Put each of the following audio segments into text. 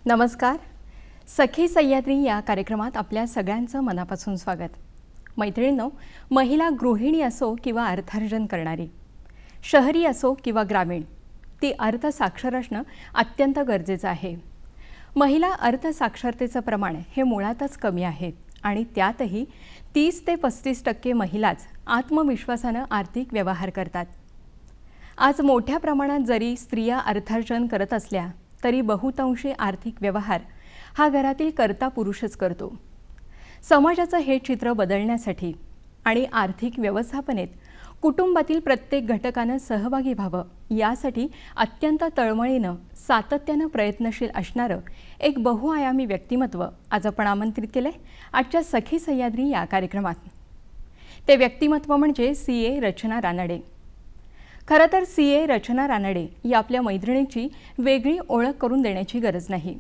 नमस्कार. सखी सह्याद्री या कार्यक्रमात आपल्या सगळ्यांचं मनापासून स्वागत. मैत्रिणींनो, महिला गृहिणी असो किंवा अर्थार्जन करणारी, शहरी असो किंवा ग्रामीण, ती अर्थसाक्षर असणं अत्यंत गरजेचं आहे. महिला अर्थसाक्षरतेचं प्रमाण हे मुळातच कमी आहे आणि त्यातही 30 ते 35% महिलाच आत्मविश्वासानं आर्थिक व्यवहार करतात. आज मोठ्या प्रमाणात जरी स्त्रिया अर्थार्जन करत असल्या तरी बहुतांशी आर्थिक व्यवहार हा घरातील कर्ता पुरुषच करतो. समाजाचं हे चित्र बदलण्यासाठी आणि आर्थिक व्यवस्थापनेत कुटुंबातील प्रत्येक घटकानं सहभागी व्हावं यासाठी अत्यंत तळमळीनं सातत्यानं प्रयत्नशील असणारं एक बहुआयामी व्यक्तिमत्व आज आपण आमंत्रित केलंय आजच्या सखी सह्याद्री या कार्यक्रमात. ते व्यक्तिमत्व म्हणजे CA रचना रानडे. खरं तर CA रचना रानडे या आपल्या मैत्रिणीची वेगळी ओळख करून देण्याची गरज नाही,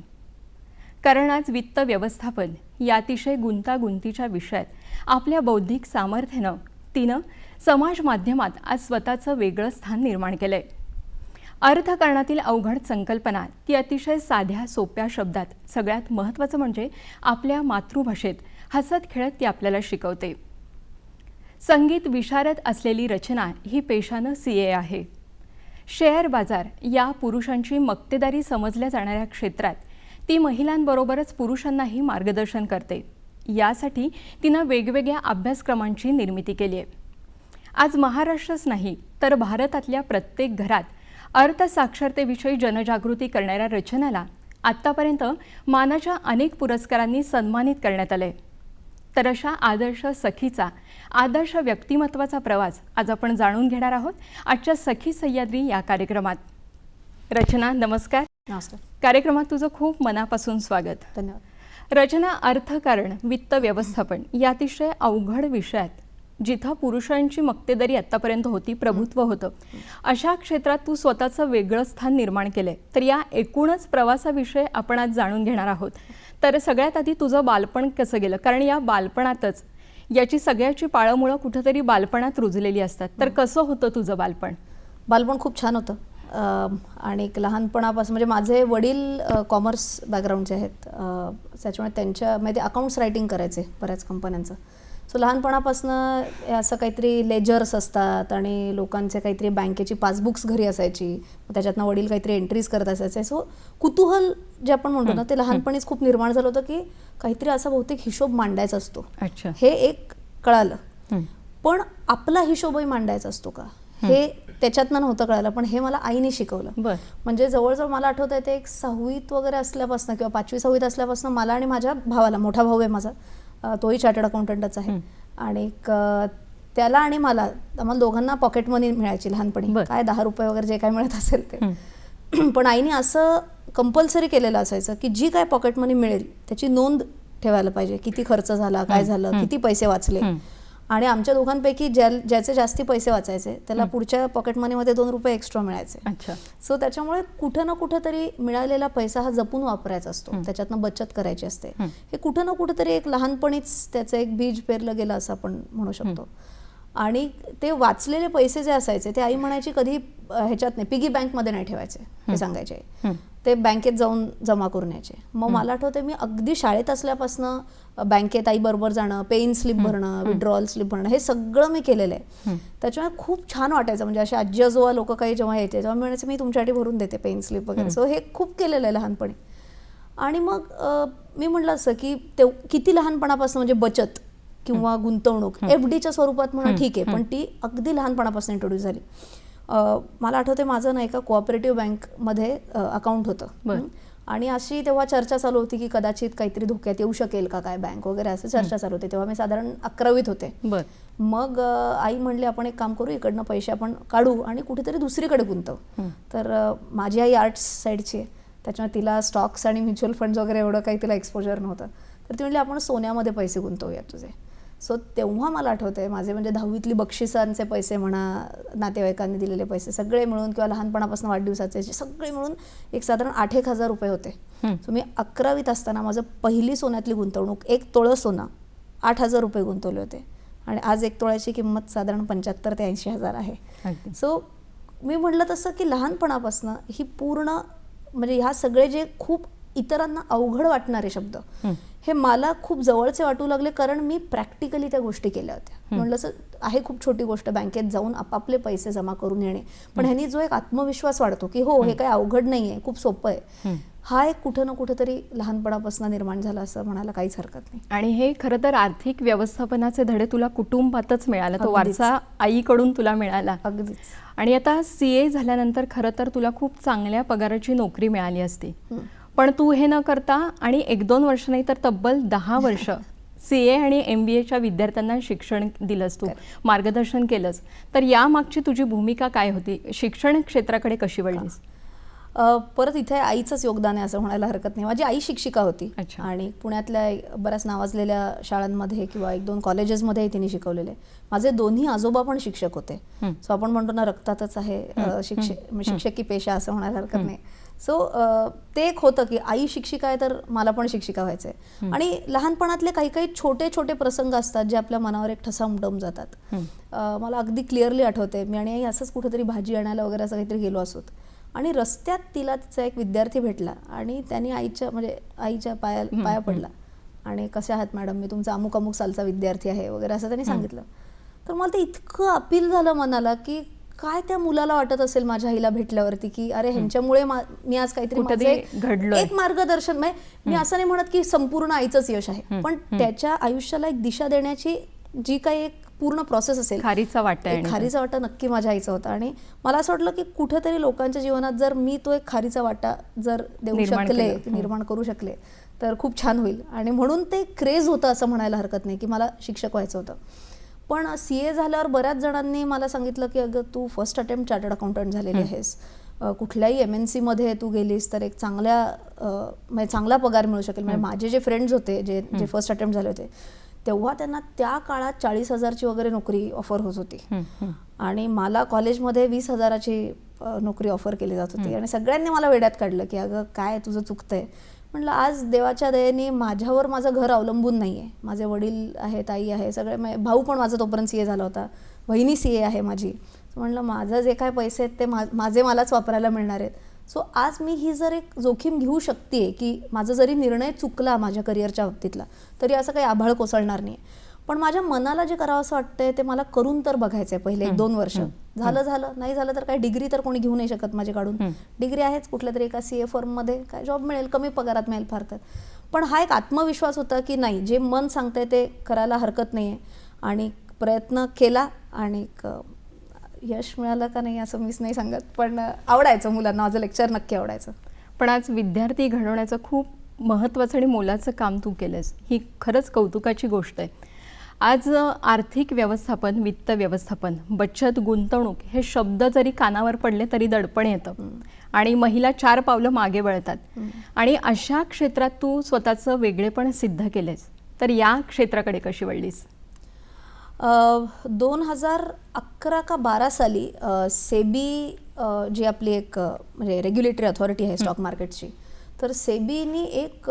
कारण आज वित्त व्यवस्थापन या अतिशय गुंतागुंतीच्या विषयात आपल्या बौद्धिक सामर्थ्यानं तिनं समाज माध्यमात आज स्वतःचं वेगळं स्थान निर्माण केलंय. अर्थकारणातील अवघड संकल्पना ती अतिशय साध्या सोप्या शब्दात, सगळ्यात महत्त्वाचं म्हणजे आपल्या मातृभाषेत हसत खेळत ती आपल्याला शिकवते. संगीत विशारद असलेली रचना ही पेशानं CA आहे. शेअर बाजार या पुरुषांची मक्तेदारी समजल्या जाणाऱ्या क्षेत्रात ती महिलांबरोबरच पुरुषांनाही मार्गदर्शन करते. यासाठी तिनं वेगवेगळ्या अभ्यासक्रमांची निर्मिती केली आहे. आज महाराष्ट्रच नाही तर भारतातल्या प्रत्येक घरात अर्थसाक्षरतेविषयी जनजागृती करणाऱ्या रचनाला आत्तापर्यंत मानाच्या अनेक पुरस्कारांनी सन्मानित करण्यात आले. तर अशा आदर्श सखीचा, आदर्श व्यक्तिमत्वाचा प्रवास आज आपण जाणून घेणार आहोत आजच्या सखी सह्याद्री या कार्यक्रमात. रचना, नमस्कार. नमस्कार. कार्यक्रमात तुझं खूप मनापासून स्वागत. धन्यवाद. रचना, अर्थकारण, वित्त व्यवस्थापन या अतिशय अवघड विषयात जिथं पुरुषांची मक्तेदारी आत्तापर्यंत होती, प्रभुत्व होतं, अशा क्षेत्रात तू स्वतःचं वेगळं स्थान निर्माण केलंय. तर या एकूणच प्रवासाविषयी आपण आज जाणून घेणार आहोत. तर सगळ्यात आधी तुझं बालपण कसं गेलं, कारण या बालपणातच याची सगळ्याची पाळंमुळं कुठंतरी बालपणात रुजलेली असतात. तर कसं होतं तुझं बालपण? बालपण खूप छान होतं आणि लहानपणापासून म्हणजे माझे वडील कॉमर्स बॅकग्राऊंडचे आहेत, त्याच्यामुळे त्यांच्यामध्ये अकाउंट्स रायटिंग करायचे बऱ्याच कंपन्यांचं. सो लहानपणापासून असं काहीतरी लेजर्स असतात आणि लोकांचे काहीतरी बँकेची पासबुक्स घरी असायची, त्याच्यातनं वडील काहीतरी एंट्रीज करत असायचे. सो कुतूहल जे आपण म्हणतो ना, ते लहानपणीच खूप निर्माण झालं होतं की काहीतरी असा बहुतेक हिशोब मांडायचा असतो. हे एक कळालं, पण आपला हिशोबही मांडायचा असतो का हे त्याच्यातनं नव्हतं कळालं. पण हे मला आईने शिकवलं. म्हणजे जवळजवळ मला आठवतं ते एक 6वीत वगैरे असल्यापासून किंवा 5वी-6वीत असल्यापासून मला आणि माझ्या भावाला, मोठा भाऊ आहे माझा, तोही चार्टर्ड अकाउंटंटच आहे, आणि त्याला आणि आम्हाला दोघांना पॉकेट मनी मिळायची लहानपणी, काय 10 रुपये वगैरे जे काय मिळत असेल ते. पण आईने असं कंपल्सरी केलेलं असायचं की जी काय पॉकेट मनी मिळेल त्याची नोंद ठेवायला पाहिजे, किती खर्च झाला, काय झालं, किती पैसे वाचले. आणि आमच्या दोघांपैकी ज्याचे जास्ती पैसे वाचायचे त्याला पुढच्या पॉकेट मनीमध्ये 2 रुपये एक्स्ट्रा मिळायचे. सो त्याच्यामुळे कुठं ना कुठं तरी मिळालेला पैसा हा जपून वापरायचा असतो, त्याच्यातनं बचत करायची असते. हे कुठं ना कुठं तरी एक लहानपणीच त्याचं एक बीज पेरलं गेलं असं आपण म्हणू शकतो. आणि ते वाचलेले पैसे जे असायचे ते आई म्हणायची कधी ह्याच्यात नाही, पिगी बँकमध्ये नाही ठेवायचे, हे सांगायचे. ते बँकेत जाऊन जमा करून यायचे. मग मला आठवते मी अगदी शाळेत असल्यापासनं बँकेत आईबरोबर जाणं, पे इन स्लिप भरणं, विड्रॉल स्लिप भरणं, हे सगळं मी केलेलं आहे. त्याच्यामुळे खूप छान वाटायचं. म्हणजे असे आजी आजोबा लोक काही जेव्हा यायचे तेव्हा मी म्हणायचे मी तुमच्यासाठी भरून देते पे इन स्लिप वगैरे. सो हे खूप केलेलं आहे लहानपणी. आणि मग मी म्हटलं असं की ते किती लहानपणापासून म्हणजे बचत किंवा गुंतवणूक FDच्या स्वरूपात म्हणा ठीक आहे, पण ती अगदी लहानपणापासून इंट्रोड्यूस झाली. मला आठवते माझं नाही का कोऑपरेटिव्ह बँकमध्ये अकाउंट होतं. आणि अशी तेव्हा चर्चा चालू होती की कदाचित काहीतरी धोक्यात येऊ शकेल का काय बँक वगैरे, असं चर्चा चालू होती. तेव्हा मी साधारण 11वीत होते. मग आई म्हणली आपण एक काम करू, इकडनं पैसे आपण काढू आणि कुठेतरी दुसरीकडे गुंतवू. तर माझी आई आर्ट्स साईडची आहे, त्याच्यामुळे तिला स्टॉक्स आणि म्युच्युअल फंड्स वगैरे एवढं काही तिला एक्सपोजर नव्हतं. तर ती म्हणली आपण सोन्यामध्ये पैसे गुंतवूयात तुझे. सो तेव्हा मला आठवतंय माझे म्हणजे 10वीतली बक्षिसांचे पैसे म्हणा, नातेवाईकांनी दिलेले पैसे सगळे मिळून किंवा लहानपणापासून वाढदिवसाचे सगळे मिळून एक साधारण 8-1 हजार रुपये होते. सो मी 11वीत असताना माझं पहिली सोन्यातली गुंतवणूक 1 तोळं सोनं 8,000 रुपये गुंतवले होते. आणि आज 1 तोळ्याची किंमत साधारण 75 ते 80 हजार आहे. सो मी म्हटलं तसं की लहानपणापासून ही पूर्ण म्हणजे ह्या सगळे जे खूप इतरांना अवघड वाटणारे शब्द हे मला खूप जवळचे वाटू लागले, कारण मी प्रॅक्टिकली त्या गोष्टी केल्या होत्या. म्हणलं असं आहे खूप छोटी गोष्ट बँकेत जाऊन आपापले पैसे जमा करून येणे, पण ह्यांनी जो एक आत्मविश्वास वाढतो की हो हे काही अवघड नाही आहे, खूप सोपं आहे, हा एक कुठं ना कुठेतरी लहानपणापासून निर्माण झाला असं म्हणायला काहीच हरकत नाही. आणि हे खरं तर आर्थिक व्यवस्थापनाचे धडे तुला कुटुंबातच मिळाला, तो वारसा आईकडून तुला मिळाला. अगदीच. आणि आता CA झाल्यानंतर खरं तर तुला खूप चांगल्या पगाराची नोकरी मिळाली असती, पण तू हे न करता आणि 1-2 वर्ष नाही तर तब्बल 10 वर्ष CA आणि MBAच्या विद्यार्थ्यांना शिक्षण दिलंस, तू मार्गदर्शन केलंस. तर यामागची तुझी भूमिका काय होती? शिक्षण क्षेत्राकडे कशी वळलीस? परत इथे आईचंच योगदान आहे असं म्हणायला हरकत नाही. माझी आई शिक्षिका होती आणि पुण्यातल्या बऱ्याच नावाजलेल्या शाळांमध्ये किंवा 1-2 कॉलेजेसमध्ये तिने शिकवलेले. माझे दोन्ही आजोबा पण शिक्षक होते. सो आपण म्हणतो ना रक्तातच आहे शिक्षकी पेशा असं म्हणायला हरकत नाही. सो ते एक होतं की आई शिक्षिका आहे तर मला पण शिक्षिका व्हायचं आहे. आणि लहानपणातले काही काही छोटे छोटे प्रसंग असतात जे आपल्या मनावर एक ठसा उमटवून जातात. मला अगदी क्लिअरली आठवते मी आणि आई असंच कुठेतरी भाजी आणायला वगैरे असं काहीतरी गेलो असोत आणि रस्त्यात तिला तिचा एक विद्यार्थी भेटला आणि त्यांनी आईच्या पाया पडला आणि कसे आहात मॅडम, मी तुमचा अमुक अमुक सालचा विद्यार्थी आहे वगैरे असं त्यांनी सांगितलं. तर मला ते इतकं अपील झालं मनाला की काय त्या मुलाला वाटत असेल माझ्या आईला भेटल्यावरती की अरे ह्यांच्यामुळे मी आज काहीतरी घडलं, एक मार्गदर्शन. मी असं नाही म्हणत की संपूर्ण आईचंच यश आहे, पण त्याच्या आयुष्याला एक दिशा देण्याची जी काही एक पूर्ण प्रोसेस असेल, खारीचा वाटा नक्की माझ्या आईचा होता. आणि मला असं वाटलं की कुठेतरी लोकांच्या जीवनात जर मी तो एक खारीचा वाटा जर देऊ शकले, निर्माण करू शकले तर खूप छान होईल. आणि म्हणून ते क्रेज होतं असं म्हणायला हरकत नाही की मला शिक्षक व्हायचं होतं. पण CA झाल्यावर बऱ्याच जणांनी मला सांगितलं की अगं तू फर्स्ट अटेम्प्ट चार्टर्ड अकाउंटंट झालेली आहेस, कुठल्याही MNC मध्ये तू गेलीस तर एक चांगला पगार मिळू शकेल. म्हणजे माझे जे फ्रेंड्स होते जे फर्स्ट अटेम्प्ट झाले होते तेव्हा त्यांना त्या काळात 40,000ची वगैरे नोकरी ऑफर होत होती आणि मला कॉलेजमध्ये 20,000ची नोकरी ऑफर केली जात होती. आणि सगळ्यांनी मला वेड्यात काढलं की अगं काय तुझं चुकतंय. म्हटलं आज देवाच्या दयेने माझ्यावर माझं घर अवलंबून नाही आहे. माझे वडील आहेत, आई आहे, सगळे, भाऊ पण माझा तोपर्यंत CA झाला होता, बहिणी CA आहे माझी. म्हणलं माझं जे काय पैसे आहेत ते माझे मलाच वापरायला मिळणार आहेत. सो आज मी ही जर एक जोखीम घेऊ शकते की माझा जरी निर्णय चुकला माझ्या करिअरच्या बाबतीतला तरी असं काही आभाळ कोसळणार नाही, पण माझ्या मनाला जे करावं असं वाटतंय ते मला करून तर बघायचंय पहिले 1-2 वर्ष. झालं नाही झालं तर काय डिग्री तर कोणी घेऊ नाही शकत माझी काढून. डिग्री आहेच, कुठल्या तरी एका CA फर्ममध्ये काय जॉब मिळेल, कमी पगारात मिळेल फार तर. पण हा एक आत्मविश्वास होता की नाही, जे मन सांगतंय ते करायला हरकत नाही आहे. आणि प्रयत्न केला आणि यश मिळालं का नाही असं मीच नाही सांगत, पण आवडायचं मुलांना, माझं लेक्चर नक्की आवडायचं. पण आज विद्यार्थी घडवण्याचं खूप महत्त्वाचं आणि मोलाचं काम तू केलंस, ही खरंच कौतुकाची गोष्ट आहे. आज आर्थिक व्यवस्थापन, वित्त व्यवस्थापन, बचत, गुंतवणूक हे शब्द जरी कानावर पडले तरी दडपण येतं आणि महिला 4 पावलं मागे वळतात. आणि अशा क्षेत्रात तू स्वतःचं वेगळेपण सिद्ध केलेस, तर या क्षेत्राकडे कशी वळलीस? 2011 का 12 साली सेबी जी आपली एक म्हणजे रेग्युलेटरी अथॉरिटी आहे स्टॉक मार्केटची, तर सेबीनी एक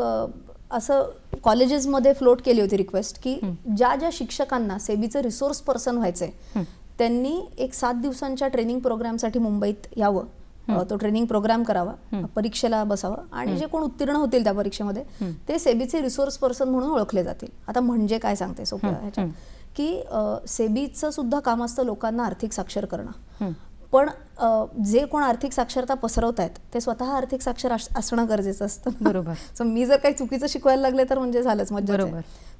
असं कॉलेजेसमध्ये फ्लोट केली होती रिक्वेस्ट की ज्या शिक्षकांना सेबीचं रिसोर्स पर्सन व्हायचंय त्यांनी एक 7 दिवसांच्या ट्रेनिंग प्रोग्रामसाठी मुंबईत यावं तो ट्रेनिंग प्रोग्राम करावा, परीक्षेला बसावं आणि जे कोण उत्तीर्ण होतील त्या परीक्षेमध्ये ते सेबीचे रिसोर्स पर्सन म्हणून ओळखले जातील. आता म्हणजे काय सांगते सोप्या ह्याच्यात की सेबीचं सुद्धा काम असतं लोकांना आर्थिक साक्षर करणं, पण जे कोण आर्थिक साक्षरता पसरवत आहेत ते स्वतः आर्थिक साक्षर असणं गरजेचं असतं. बरोबर. सो मी जर काही चुकीचं शिकवायला लागले तर म्हणजे झालंच मज्जा.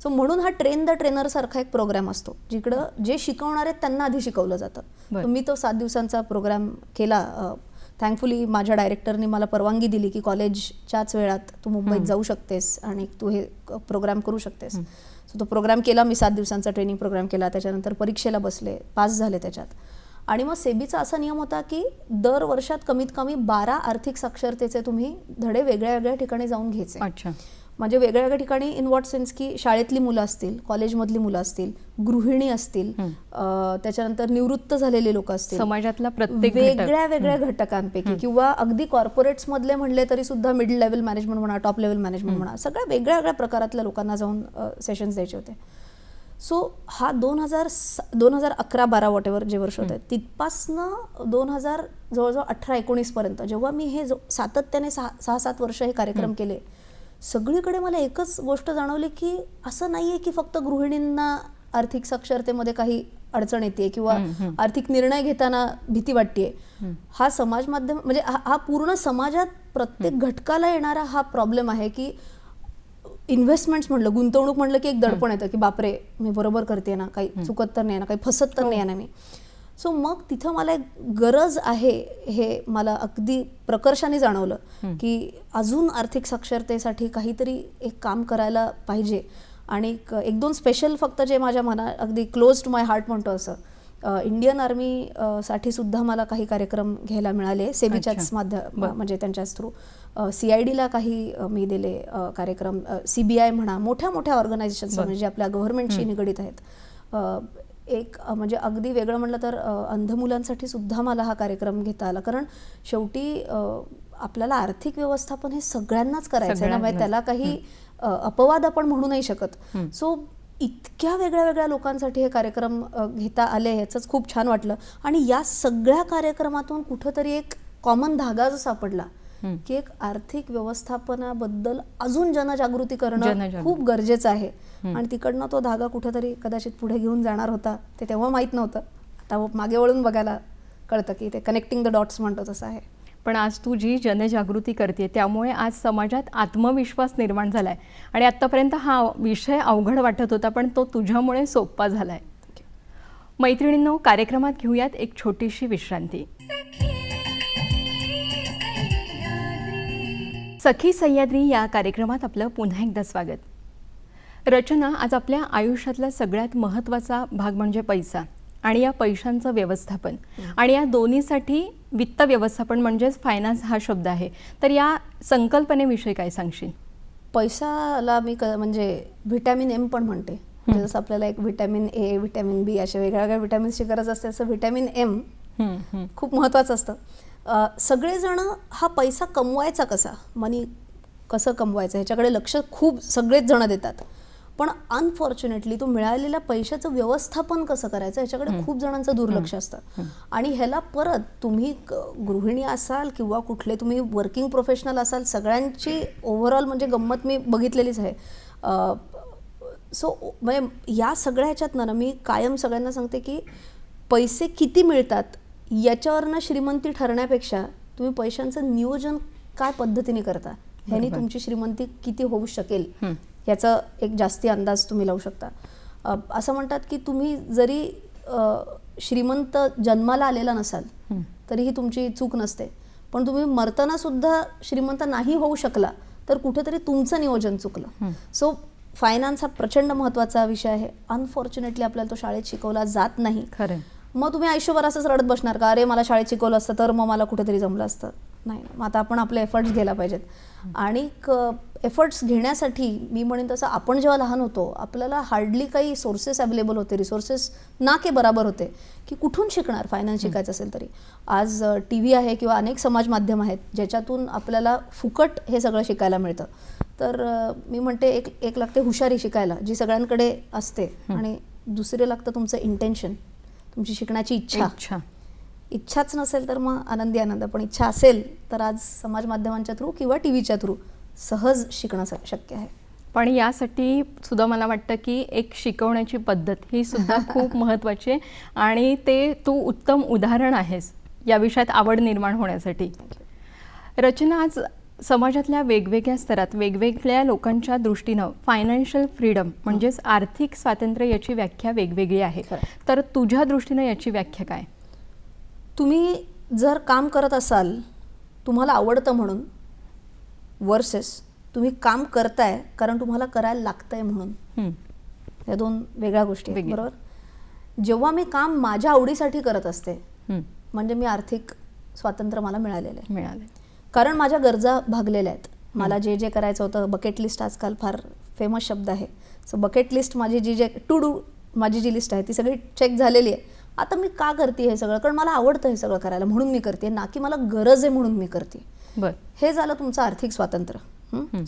सो म्हणून हा ट्रेन द ट्रेनर सारखा एक प्रोग्राम असतो जिकडं जे शिकवणार आहेत त्यांना आधी शिकवलं जातं. मी तो 7 दिवसांचा प्रोग्राम केला. थँकफुली माझ्या डायरेक्टरनी मला परवानगी दिली की कॉलेजच्याच वेळात तू मुंबईत जाऊ शकतेस आणि तू हे प्रोग्राम करू शकतेस. सो तो प्रोग्राम केला मी, 7 दिवसांचा ट्रेनिंग प्रोग्राम केला. त्याच्यानंतर परीक्षेला बसले, पास झाले त्याच्यात. आणि मग सेबीचा असा नियम होता की दर वर्षात कमीत कमी 12 आर्थिक साक्षरतेचे तुम्ही धडे वेगळ्या वेगळ्या ठिकाणी जाऊन घ्यायचे. अच्छा. म्हणजे वेगळ्या वेगळ्या ठिकाणी इन व्हॉट सेन्स की शाळेतली मुलं असतील, कॉलेजमधली मुलं असतील, गृहिणी असतील, त्याच्यानंतर निवृत्त झालेले लोक असतील, समाजातला प्रत्येक वेगळ्या वेगळ्या घटकांपैकी, किंवा अगदी कॉर्पोरेट्स मधले म्हणले तरी सुद्धा मिडल लेवल मॅनेजमेंट म्हणा, टॉप लेवल मॅनेजमेंट म्हणा, सगळ्या वेगळ्या वेगळ्या प्रकारातल्या लोकांना जाऊन सेशन्स द्यायचे होते. सो हा 2011-12 वॉट एव्हर जे वर्ष होतं तिथपासनं 2000 जवळजवळ 18-19 पर्यंत जेव्हा मी हे सातत्याने 6-7 वर्ष हे कार्यक्रम केले, सगळीकडे मला एकच गोष्ट जाणवली की असं नाहीये की फक्त गृहिणींना आर्थिक साक्षरतेमध्ये काही अडचण येते किंवा आर्थिक निर्णय घेताना भीती वाटतेय. हा समाज माध्यम म्हणजे हा पूर्ण समाजात प्रत्येक घटकाला येणारा हा प्रॉब्लेम आहे की इन्व्हेस्टमेंट्स म्हणलं, गुंतवणूक म्हणलं की एक दडपण येतं की बापरे मी बरोबर करते ना, काही चुकत तर नाही ना, काही फसत तर नाही ना मी. सो मग तिथं मला एक गरज आहे हे मला अगदी प्रकर्षाने जाणवलं की अजून आर्थिक साक्षरतेसाठी काहीतरी एक काम करायला पाहिजे. आणि 1-2 स्पेशल फक्त जे माझ्या मना अगदी क्लोज टू माय हार्ट म्हणतो असं, इंडियन आर्मी साठी सुद्धा मला काही कार्यक्रम घ्यायला मिळाले सेबीच्याच माध्यम म्हणजे त्यांच्याच थ्रू. CIDला काही मी दिले कार्यक्रम, CBI म्हणा, मोठ्या मोठ्या ऑर्गनायझेशन्स म्हणजे जे आपल्या गव्हर्नमेंटशी निगडीत आहेत. एक म्हणजे अगदी वेगळं म्हटलं तर अंध मुलांसाठी सुद्धा मला हा कार्यक्रम घेता आला, कारण शेवटी आपल्याला आर्थिक व्यवस्थापन हे सगळ्यांनाच करायचं आहे ना, त्याला काही अपवाद आपण म्हणू नाही शकत. सो इतक्या वेगळ्या वेगळ्या लोकांसाठी हे कार्यक्रम घेता आले, ह्याचंच खूप छान वाटलं. आणि या सगळ्या कार्यक्रमातून कुठंतरी एक कॉमन धागा जो सापडला की एक आर्थिक व्यवस्थापनाबद्दल अजून जनजागृती करणं खूप गरजेचं आहे. आणि तिकडनं तो धागा कुठंतरी कदाचित पुढे घेऊन जाणार होता, ते तेव्हा माहीत नव्हतं. आता मागे वळून बघायला कळतं की ते कनेक्टिंग द डॉट्स म्हणतो तसं आहे. पण आज तू जी जनजागृती करते त्यामुळे आज समाजात आत्मविश्वास निर्माण झालाय आणि आत्तापर्यंत हा विषय अवघड वाटत होता पण तो तुझ्यामुळे सोपा झालाय. मैत्रिणींनो, कार्यक्रमात घेऊयात एक छोटीशी विश्रांती. सखी सह्याद्री या कार्यक्रमात आपलं पुन्हा एकदा स्वागत. रचना, आज आपल्या आयुष्यातला सगळ्यात महत्त्वाचा भाग म्हणजे पैसा आणि या पैशांचं व्यवस्थापन, आणि या दोन्हीसाठी वित्त व्यवस्थापन म्हणजेच फायनान्स हा शब्द आहे. तर या संकल्पनेविषयी काय सांगशील? पैशाला मी म्हणजे व्हिटॅमिन M पण म्हणते. जसं आपल्याला एक व्हिटॅमिन A, व्हिटॅमिन B अशा वेगळ्या वेगळ्या व्हिटॅमिन्सची गरज असते, तसं व्हिटॅमिन M खूप महत्त्वाचं असतं. सगळेजण हा पैसा कमवायचा कसा, मनी कसं कमवायचं ह्याच्याकडे लक्ष खूप सगळेच जण देतात. पण अनफॉर्च्युनेटली तो मिळालेल्या पैशाचं व्यवस्थापन कसं करायचं ह्याच्याकडे खूप जणांचं दुर्लक्ष असतं. आणि ह्याला परत तुम्ही गृहिणी असाल किंवा कुठले तुम्ही वर्किंग प्रोफेशनल असाल, सगळ्यांची ओव्हरऑल म्हणजे गंमत मी बघितलेलीच आहे. सो म्हणजे या सगळ्या ह्याच्यातनं ना मी कायम सगळ्यांना सांगते की पैसे किती मिळतात याच्यावरनं श्रीमंती ठरण्यापेक्षा तुम्ही पैशांचं नियोजन काय पद्धतीने करता ह्यानी तुमची श्रीमंती किती होऊ शकेल याचा एक जास्ती अंदाज तुम्ही लावू शकता. असं म्हणतात की तुम्ही जरी श्रीमंत जन्माला आलेला नसाल तरीही तुमची चूक नसते, पण तुम्ही मरताना सुद्धा श्रीमंत नाही होऊ शकला तर कुठेतरी तुमचं नियोजन चुकलं. सो फायनान्स हा प्रचंड महत्त्वाचा विषय आहे. अनफॉर्च्युनेटली आपल्याला तो शाळेत शिकवला जात नाही. खरं. मग तुम्ही आयुष्यभर असंच रडत बसणार का, अरे मला शाळेत शिकवलं असतं तर मग मला कुठेतरी जमलं असतं. नाही, मग आता आपण आपले एफर्ट्स घ्यायला पाहिजेत. आणि एफर्ट्स घेण्यासाठी मी म्हणेन तसं आपण जेव्हा लहान होतो आपल्याला हार्डली काही सोर्सेस अवेलेबल होते, रिसोर्सेस ना के बराबर होते की कुठून शिकणार फायनान्स शिकायचं असेल तरी. आज TV आहे किंवा अनेक समाज माध्यम आहेत ज्याच्यातून आपल्याला फुकट हे सगळं शिकायला मिळतं. तर मी म्हणते एक लागते हुशारी शिकायला जी इच्छाच नसेल तर मग आनंदी आनंद, पण इच्छा असेल तर आज समाज माध्यमांच्या थ्रू किंवा टी व्हीच्या थ्रू सहज शिकणं शक्य आहे. पण यासाठी सुद्धा मला वाटतं की एक शिकवण्याची पद्धत ही सुद्धा खूप महत्त्वाची आहे आणि ते तू उत्तम उदाहरण आहेस या विषयात आवड निर्माण होण्यासाठी. रचना, आज समाजातल्या वेगवेगळ्या स्तरात वेगवेगळ्या लोकांच्या दृष्टीनं फायनान्शियल फ्रीडम म्हणजेच आर्थिक स्वातंत्र्य याची व्याख्या वेगवेगळी आहे. तर तुझ्या दृष्टीनं याची व्याख्या काय? तुम्ही जर काम करत असाल तुम्हाला आवडतं म्हणून, वर्सेस तुम्ही काम करताय कारण तुम्हाला करायला लागतंय म्हणून, या दोन वेगळ्या गोष्टी आहेत. बरोबर. जेव्हा मी काम माझ्या आवडीसाठी करत असते म्हणजे मी आर्थिक स्वातंत्र्य मला मिळालेलं आहे, कारण माझ्या गरजा भागलेल्या आहेत. मला जे जे करायचं होतं, बकेट लिस्ट आजकाल फार फेमस शब्द आहे. सो बकेट लिस्ट माझी जी टू डू माझी जी लिस्ट आहे ती सगळी चेक झालेली आहे. आता मी का करते हे सगळं? कारण मला आवडतं हे सगळं करायला म्हणून मी करते, ना की मला गरज आहे म्हणून मी करते. हे झालं तुमचं आर्थिक स्वातंत्र्य.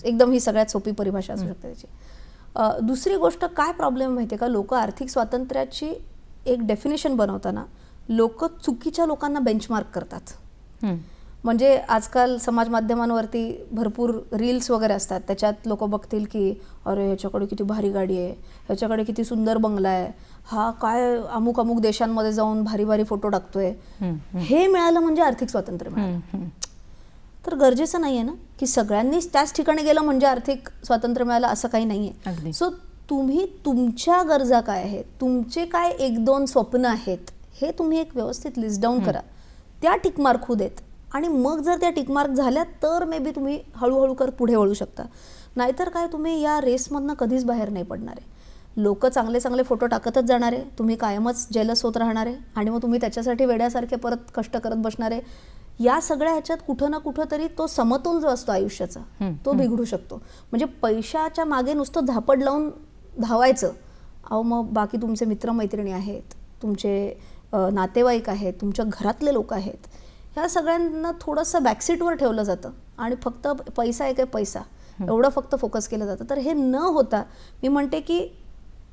एकदम ही सगळ्यात सोपी परिभाषा असू शकते त्याची. दुसरी गोष्ट काय प्रॉब्लेम माहिती आहे का, लोक आर्थिक स्वातंत्र्याची एक डेफिनेशन बनवताना लोक चुकीच्या लोकांना बेंचमार्क करतात. म्हणजे आजकाल समाज माध्यमांवरती भरपूर रील्स वगैरे असतात, त्याच्यात लोक बघतील की अरे ह्याच्याकडे किती भारी गाडी आहे, ह्याच्याकडे किती सुंदर बंगला आहे, हा काय अमुक अमुक देशांमध्ये जाऊन भारी भारी फोटो टाकतोय, हे मिळालं म्हणजे आर्थिक स्वातंत्र्य मिळालं. तर गरजेचं नाही आहे ना की सगळ्यांनीच त्याच ठिकाणी गेलं म्हणजे आर्थिक स्वातंत्र्य मिळालं, असं काही नाही आहे. सो तुम्ही तुमच्या गरजा काय आहेत, तुमचे काय एक दोन स्वप्न आहेत, हे तुम्ही एक व्यवस्थित लिस्ट डाऊन करा, त्या टिकमार्क होऊ देत, आणि मग जर त्या टिकमार्क झाल्या तर मे बी तुम्ही हळूहळू कर पुढे वळू शकता. नाहीतर काय, तुम्ही या रेसमधनं कधीच बाहेर नाही पडणार आहे. लोक चांगले चांगले फोटो टाकतच जाणार आहे, तुम्ही कायमच जेलस होत राहणार आहे आणि मग तुम्ही त्याच्यासाठी वेड्यासारखे परत कष्ट करत बसणार आहे. या सगळ्या ह्याच्यात कुठं ना कुठं तरी तो समतोल जो असतो आयुष्याचा तो बिघडू शकतो. म्हणजे पैशाच्या मागे नुसतं झापड लावून धावायचं, अहो मग बाकी तुमचे मित्रमैत्रिणी आहेत, तुमचे नातेवाईक आहेत, तुमच्या घरातले लोक आहेत, ह्या सगळ्यांना थोडंसं बॅकसीटवर ठेवलं जातं आणि फक्त पैसा आहे काय पैसा एवढं फक्त फोकस केलं जातं. तर हे न होता मी म्हणते की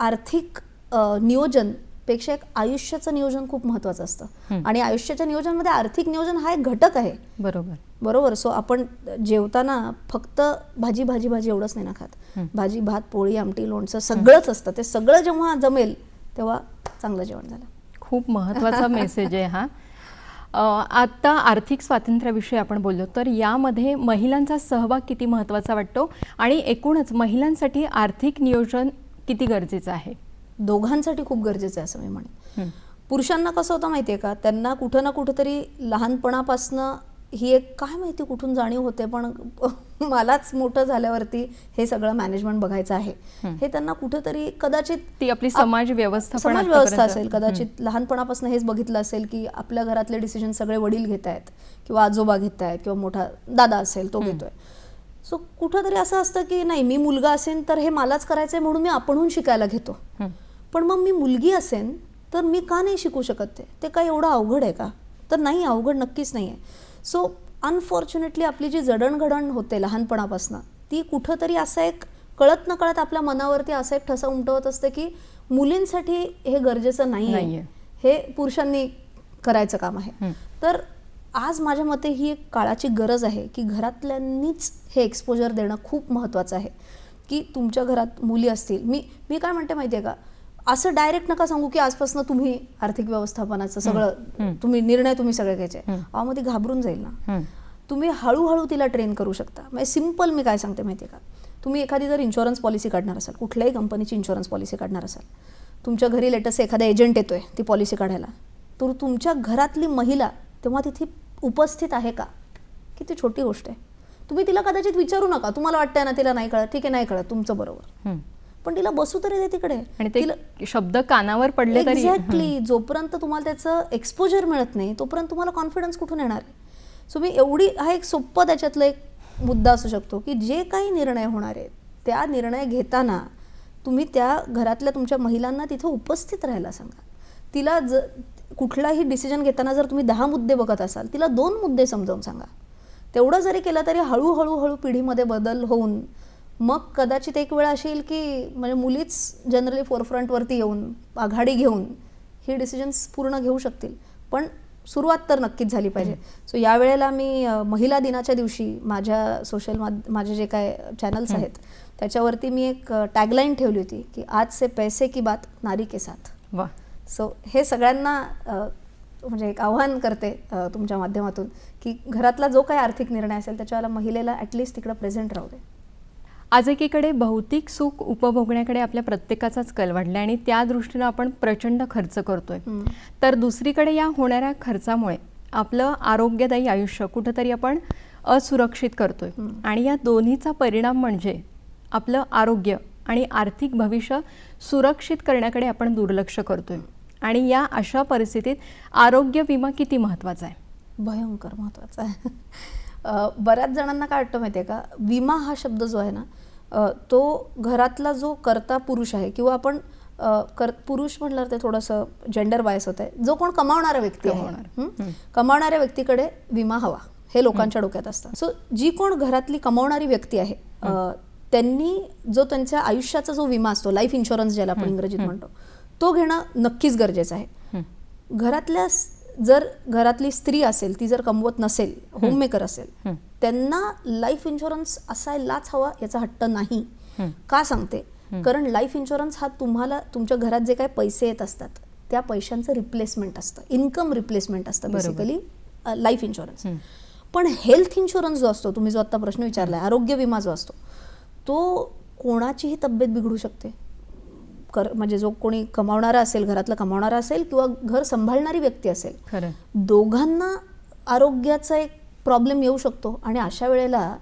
आर्थिक नियोजन पेक्षा एक आयुष्याचं नियोजन खूप महत्त्वाचं असतं, आणि आयुष्याच्या नियोजनामध्ये आर्थिक नियोजन हा एक घटक आहे. बरोबर. सो आपण जेवताना फक्त भाजी भाजी भाजी एवढंच नाही ना खात, भाजी भात पोळी आमटी लोणचं सगळंच असतं. ते सगळं जेव्हा जमेल तेव्हा चांगलं जेवण झालं. खूप महत्त्वाचा मेसेज आहे हा. आता आर्थिक स्वातंत्र्याविषयी आपण बोललो, तर यामध्ये महिलांचा सहभाग किती महत्त्वाचा वाटतो आणि एकूणच महिलांसाठी आर्थिक नियोजन किती गरजेचं आहे? दोघांसाठी खूप गरजेचं आहे असं मी म्हणेन. पुरुषांना कसं होतं माहिती आहे का, त्यांना कुठं ना कुठंतरी लहानपणापासनं ही एक काय माहिती कुठून जाणीव होते, पण मलाच मोठं झाल्यावरती हे सगळं मॅनेजमेंट बघायचं आहे हे त्यांना कुठंतरी, कदाचित ती आपली समाज व्यवस्था असेल, कदाचित लहानपणापासून हेच बघितलं असेल की आपल्या घरातले डिसिजन सगळे वडील घेत आहेत किंवा आजोबा घेत आहेत किंवा मोठा दादा असेल तो घेतोय. सो कुठंतरी असं असतं की नाही, मी मुलगा असेन तर हे मलाच करायचंय म्हणून मी आपणहून शिकायला घेतो, पण मग मी मुलगी असेन तर मी का नाही शिकू शकत? ते काय एवढं अवघड आहे का? तर नाही, अवघड नक्कीच नाही आहे. सो अनफॉर्च्युनेटली आपली जी जडणघडण होते लहानपणापासून ती कुठंतरी असं एक कळत न कळत आपल्या मनावरती असं एक ठसा उमटवत असते की मुलींसाठी हे गरजेचं नाही आहे, हे पुरुषांनी करायचं काम आहे. तर आज माझ्या मते ही एक काळाची गरज आहे की घरातल्यांनीच हे एक्सपोजर देणं खूप महत्त्वाचं आहे. की तुमच्या घरात मुली असतील, मी काय म्हणते माहिती आहे का, असं डायरेक्ट नका सांगू की आजपासून तुम्ही आर्थिक व्यवस्थापनाचं सगळं तुम्ही निर्णय तुम्ही सगळे घ्यायचे, अहो ती घाबरून जाईल ना. तुम्ही हळूहळू तिला ट्रेन करू शकता. म्हणजे सिम्पल मी काय सांगते माहिती आहे का, तुम्ही एखादी जर इन्शुरन्स पॉलिसी काढणार असाल, कुठल्याही कंपनीची इन्शुरन्स पॉलिसी काढणार असाल, तुमच्या घरी लेटेस्ट एखादा एजंट येतोय ती पॉलिसी काढायला, तर तुमच्या घरातली महिला तेव्हा तिथे उपस्थित आहे का? किती छोटी गोष्ट आहे. तुम्ही तिला कदाचित विचारू नका, तुम्हाला वाटतंय ना तिला नाही कळत, ठीक आहे नाही कळत तुमचं बरोबर, पण तिला बसू तरी दे तिकडे, आणि ते शब्द कानावर पडले तरी. एक्झॅक्टली. जोपर्यंत तुम्हाला त्याचं एक्सपोजर मिळत नाही तोपर्यंत तुम्हाला कॉन्फिडन्स कुठून येणार आहे? सो मी एवढी, हा एक सोप्पा त्याच्यातला एक मुद्दा असू शकतो की जे काही निर्णय होणार आहेत त्या निर्णय घेताना तुम्ही त्या घरातल्या तुमच्या महिलांना तिथं उपस्थित राहायला सांगा. तिला कुठलाही डिसिजन घेताना जर तुम्ही 10 मुद्दे बघत असाल, तिला 2 मुद्दे समजावून सांगा. तेवढं जरी केलं तरी हळूहळू पिढीमध्ये बदल होऊन मग कदाचित एक वेळ असेल की म्हणजे मुलीच जनरली फोरफ्रंटवरती येऊन आघाडी घेऊन ही डिसिजन्स पूर्ण घेऊ शकतील. पण सुरुवात तर नक्कीच झाली पाहिजे. सो यावेळेला मी महिला दिनाच्या दिवशी माझ्या माझे जे काय चॅनल्स आहेत त्याच्यावरती मी एक टॅगलाईन ठेवली होती की आज से पैसे की बात नारी के साथ. वा. सो हे सगळ्यांना म्हणजे एक आव्हान करते तुमच्या माध्यमातून की घरातला जो काही आर्थिक निर्णय असेल त्याच्यावेळेला महिलेला ॲटलिस्ट तिकडं प्रेझेंट राहू दे. आज एकीकडे भौतिक सुख उपभोगण्याकडे आपल्या प्रत्येकाचाच कल वाढला आणि त्या दृष्टीनं आपण प्रचंड खर्च करतोय. तर दुसरीकडे या होणाऱ्या खर्चामुळे आपलं आरोग्यदायी आयुष्य कुठंतरी आपण असुरक्षित करतोय आणि या दोन्हीचा परिणाम म्हणजे आपलं आरोग्य आणि आर्थिक भविष्य सुरक्षित करण्याकडे आपण दुर्लक्ष करतोय. आणि या अशा परिस्थितीत आरोग्य विमा किती महत्त्वाचा आहे? भयंकर महत्त्वाचा आहे. बऱ्याच जणांना काय वाटतं माहिती आहे का, विमा हा शब्द जो आहे ना तो घरातला जो करता पुरुष आहे किंवा आपण पुरुष म्हटल्यावर ते थोडंसं जेंडर बायस होत आहे, जो कोण कमावणारा व्यक्ती आहे कमावणाऱ्या व्यक्तीकडे विमा हवा हे लोकांच्या डोक्यात असतं. सो जी कोण घरातली कमावणारी व्यक्ती आहे त्यांनी जो त्यांच्या आयुष्याचा जो विमा असतो, लाईफ इन्शुरन्स ज्याला आपण इंग्रजीत म्हणतो, तो घेणं नक्कीच गरजेचं आहे. जर घरातली स्त्री असेल, ती जर कमवत नसेल, होममेकर असेल, त्यांना लाईफ इन्शुरन्स असायलाच हवा याचा हट्ट नाही. का सांगते? कारण लाईफ इन्शुरन्स हा तुम्हाला तुमच्या घरात जे काही पैसे येत असतात त्या पैशांचं रिप्लेसमेंट असतं, इन्कम रिप्लेसमेंट असतं बेसिकली लाईफ इन्शुरन्स. पण हेल्थ इन्शुरन्स जो असतो, तुम्ही जो आता प्रश्न विचारलाय, आरोग्य विमा जो असतो, तो कोणाचीही तब्येत बिघडू शकते. म्हणजे जो कोणी कमावणारा असेल, घरातला कमावणारा असेल किंवा घर सांभाळणारी व्यक्ती असेल, दोघांना आरोग्याचा एक प्रॉब्लेम येऊ शकतो. आणि अशा वेळेला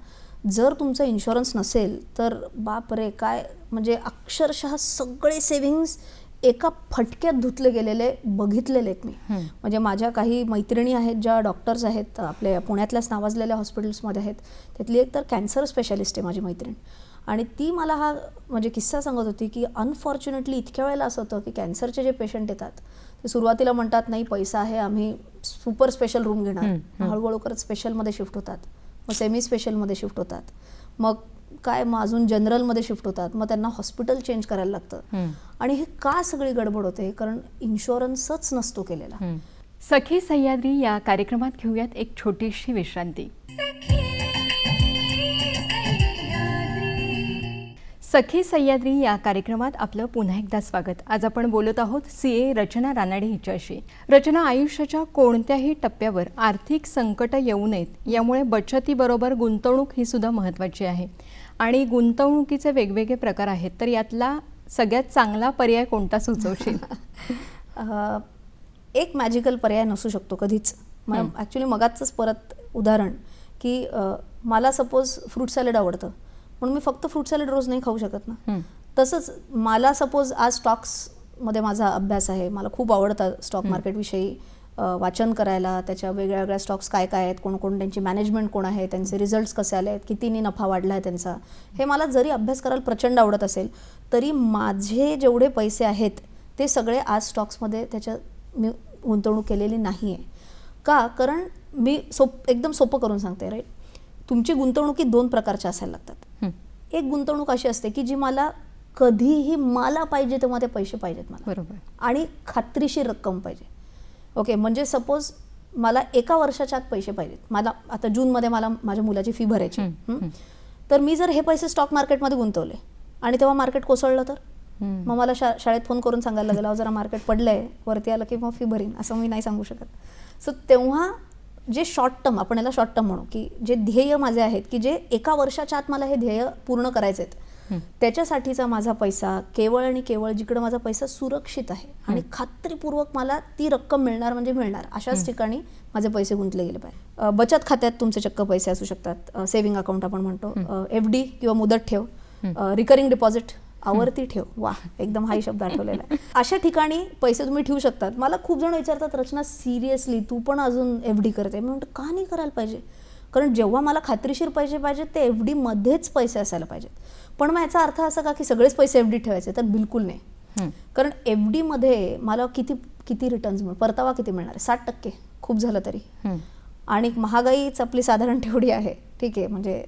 जर तुमचा इन्शुरन्स नसेल तर बापरे, काय म्हणजे अक्षरशः सगळे सेव्हिंग्स एका फटक्यात धुतले गेलेले बघितलेले आहेत मी. म्हणजे माझ्या काही मैत्रिणी आहेत ज्या डॉक्टर्स आहेत, आपल्या पुण्यातल्याच नावाजलेल्या हॉस्पिटल्समध्ये आहेत. त्यातली एक तर कॅन्सर स्पेशालिस्ट आहे माझी मैत्रीण, आणि ती मला हा म्हणजे किस्सा सांगत होती की अनफॉर्च्युनेटली इतक्या वेळेला असं होतं की कॅन्सरचे जे पेशंट येतात ते सुरुवातीला म्हणतात नाही पैसा आहे, आम्ही सुपर स्पेशल रूम घेणार, हळूहळू करत स्पेशलमध्ये शिफ्ट होतात, मग सेमी स्पेशलमध्ये शिफ्ट होतात, मग अजून जनरलमध्ये शिफ्ट होतात, मग त्यांना हॉस्पिटल चेंज करायला लागतं. आणि हे का सगळी गडबड होते? कारण इन्शुरन्सच नसतो केलेला. सखी सह्याद्री या कार्यक्रमात घेऊयात एक छोटीशी विश्रांती. सखी सह्याद्री या कार्यक्रमात आपलं पुन्हा एकदा स्वागत. आज आपण बोलत आहोत CA रचना रानाडे हिच्याशी. रचना, आयुष्याच्या कोणत्याही टप्प्यावर आर्थिक संकट येऊ नयेत यामुळे बचतीबरोबर गुंतवणूक ही सुद्धा महत्त्वाची आहे. आणि गुंतवणुकीचे वेगवेगळे प्रकार आहेत, तर यातला सगळ्यात चांगला पर्याय कोणता सुचवशील? एक मॅजिकल पर्याय नसू शकतो कधीच. ॲक्च्युली मगाचंच परत उदाहरण की मला सपोज फ्रूट सॅलड आवडतं, म्हणून मी फक्त फ्रूट सॅलड रोज नाही खाऊ शकत ना. तसंच मला सपोज आज स्टॉक्समध्ये माझा अभ्यास आहे, मला खूप आवडतं स्टॉक मार्केटविषयी वाचन करायला, त्याच्या वेगळ्या वेगळ्या स्टॉक्स काय काय आहेत, कोण त्यांची मॅनेजमेंट कोण आहे, त्यांचे रिझल्ट्स कसे आले आहेत, कितीने नफा वाढला आहे त्यांचा, हे मला जरी अभ्यास करायला प्रचंड आवडत असेल तरी माझे जेवढे पैसे आहेत ते सगळे आज स्टॉक्समध्ये मी गुंतवणूक केलेली नाही आहे. का? कारण मी एकदम सोपं करून सांगते, राईट. तुमची गुंतवणुकी 2 प्रकारच्या असायला लागतात. एक गुंतवणूक अशी असते की जी मला कधीही मला पाहिजे तेव्हा ते पैसे पाहिजेत मला, बरोबर, आणि खात्रीशीर रक्कम पाहिजे. ओके, म्हणजे सपोज मला 1 वर्षाच्या आत पैसे पाहिजेत. मला आता जूनमध्ये मला माझ्या मुलाची फी भरायची, तर मी जर हे पैसे स्टॉक मार्केटमध्ये गुंतवले आणि तेव्हा मार्केट कोसळलं तर मग मला शाळेत फोन करून सांगायला लागेल, जरा मार्केट पडलंय, वरती आलं की मग फी भरीन, असं मी नाही सांगू शकत. सो तेव्हा जे शॉर्ट टर्म, आपण याला शॉर्ट टर्म म्हणू, की जे ध्येय माझे आहेत की जे 1 वर्षाच्या आत मला हे ध्येय पूर्ण करायचे आहेत, त्याच्यासाठीचा माझा पैसा केवळ आणि केवळ जिकडे माझा पैसा सुरक्षित आहे आणि खात्रीपूर्वक मला ती रक्कम मिळणार म्हणजे मिळणार अशाच ठिकाणी माझे पैसे गुंतले गेले पाहिजे. बचत खात्यात तुमचे चक्क पैसे असू शकतात, सेव्हिंग अकाउंट आपण म्हणतो, FD किंवा मुदत ठेव, रिकरिंग डिपॉझिट, आवर्ती ठेव, वा एकदम हाही शब्द आठवलेला आहे. अशा ठिकाणी पैसे तुम्ही ठेवू शकतात. मला खूप जण विचारतात, रचना सिरियसली तू पण अजून FD करते? मी म्हणतो का नाही करायला पाहिजे, कारण जेव्हा मला खात्रीशीर पैसे पाहिजेत ते FD मध्येच पैसे असायला पाहिजेत. पण मग याचा अर्थ असा का की सगळेच पैसे FD ठेवायचे? तर बिलकुल नाही. कारण FD मध्ये मला किती रिटर्न्स परतावा किती मिळणार आहे? 60%, खूप झालं तरी. आणि महागाईच आपली साधारण तेवढी आहे, ठीक आहे, म्हणजे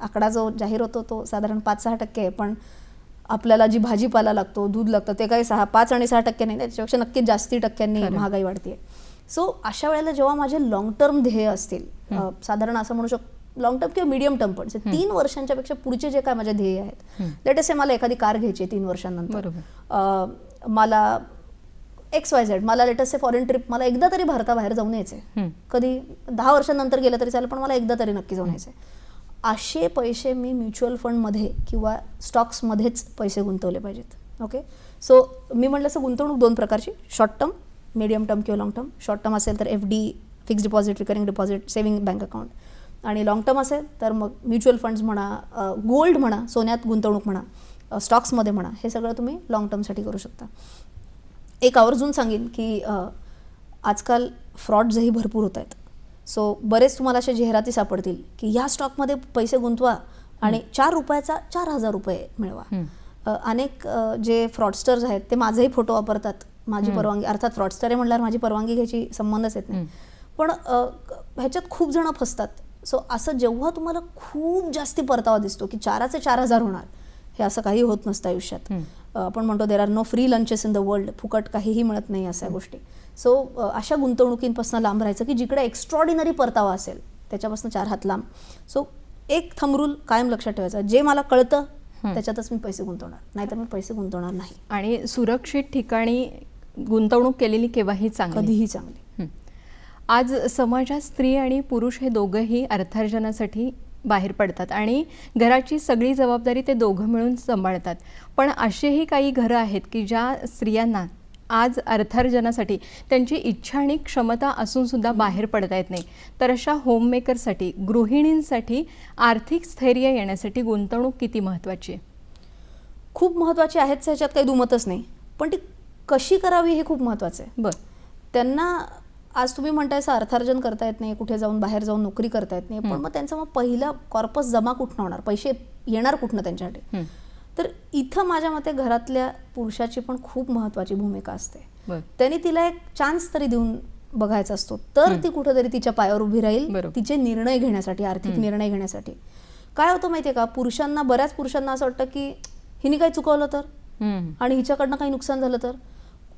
आकडा जो जाहीर होतो तो साधारण 5-6% आहे, पण आपल्याला जी भाजीपाला लागतो, दूध लागतं, ते काही 5 आणि 6% नाही, त्याच्यापेक्षा नक्कीच जास्ती टक्क्यांनी महागाई वाढते. सो अशा वेळेला जेव्हा माझे लॉंग टर्म ध्येय असतील, साधारण असं म्हणू शकतो लॉंग टर्म किंवा मीडियम टर्म पण 3 वर्षांच्या पेक्षा पुढचे जे काय माझे ध्येय आहेत, लेट अस से मला एखादी कार घ्यायची 3 वर्षांनंतर, मला XYZ, मला लेट अस से फॉरेन ट्रिप, मला एकदा तरी भारताबाहेर जाऊन यायचंय, कधी 10 वर्षांनंतर गेलं तरी चालेल, पण मला एकदा तरी नक्की जाऊन यायचंय. असे पैसे मी म्युच्युअल फंडमध्ये किंवा स्टॉक्समध्येच पैसे गुंतवले पाहिजेत. ओके, सो मी म्हटलं असं गुंतवणूक 2 प्रकारची, शॉर्ट टर्म, मीडियम टर्म किंवा लॉंग टर्म. शॉर्ट टर्म असेल तर FD, fixed deposit, recurring deposit, saving bank account, आणि लॉंग टर्म असेल तर मग म्युच्युअल फंड्स म्हणा, गोल्ड म्हणा, सोन्यात गुंतवणूक म्हणा, स्टॉक्समध्ये म्हणा, हे सगळं तुम्ही लॉंग टर्मसाठी करू शकता. एक आवर्जून सांगेन की आजकाल फ्रॉड्सही भरपूर होत आहेत. सो बरेच तुम्हाला अशा जाहिराती सापडतील की या स्टॉकमध्ये पैसे गुंतवा आणि 4 रुपयाचा 4,000 रुपये मिळवा. अनेक जे फ्रॉडस्टर्स आहेत ते माझेही फोटो वापरतात, माझी परवानगी, अर्थात फ्रॉडस्टर आहे म्हटल्यावर माझी परवानगी घ्यायची संबंधच येत नाही, पण ह्याच्यात खूप जण फसतात. सो असं जेव्हा तुम्हाला खूप जास्ती परतावा दिसतो की 4चे 4,000 होणार, हे असं काही होत नसतं आयुष्यात. आपण म्हणतो there are no free lunches in the world, फुकट काहीही मिळत नाही अशा गोष्टी. सो अशा गुंतवणुकींपासून लांब राहायचं की जिकडे एक्स्ट्रॉर्डिनरी परतावा असेल त्याच्यापासून 4 हात लांब. सो एक थंब रूल कायम लक्षात ठेवायचा, जे मला कळतं त्याच्यातच मी पैसे गुंतवणार, नाहीतर मी पैसे गुंतवणार नाही. आणि सुरक्षित ठिकाणी गुंतवणूक केलेली केव्हाही चांगली, कधीही चांगली. आज समाजात स्त्री आणि पुरुष हे दोघंही अर्थार्जनासाठी बाहेर पडतात आणि घराची सगळी जबाबदारी ते दोघं मिळून सांभाळतात. पण असेही काही घरं आहेत की ज्या स्त्रियांना आज अर्थार्जनासाठी त्यांची इच्छा आणि क्षमता असून सुद्धा बाहेर पडता येत नाही. तर अशा होममेकरसाठी, गृहिणींसाठी आर्थिक स्थैर्य येण्यासाठी गुंतवणूक किती महत्त्वाची आहे? खूप महत्त्वाची आहेच, ह्याच्यात काही दुमतच नाही, पण ती कशी करावी हे खूप महत्त्वाचं आहे. बरं, त्यांना आज तुम्ही म्हणताय असं अर्थार्जन करता येत नाही, कुठे जाऊन बाहेर जाऊन नोकरी करता येत नाही, पण मग त्यांचा मग पहिला कॉर्पस जमा कुठनं होणार, पैसे येणार कुठनं त्यांच्यासाठी? तर इथं माझ्या मते घरातल्या पुरुषाची पण खूप महत्त्वाची भूमिका असते. त्यांनी तिला एक चान्स तरी देऊन बघायचा असतो, तर ती कुठेतरी तिच्या पायावर उभी राहील, तिचे निर्णय घेण्यासाठी, आर्थिक निर्णय घेण्यासाठी. काय होतं माहितीये का, पुरुषांना, बऱ्याच पुरुषांना असं वाटतं की हिने काही चुकवलं तर आणि हिच्याकडनं काही नुकसान झालं तर.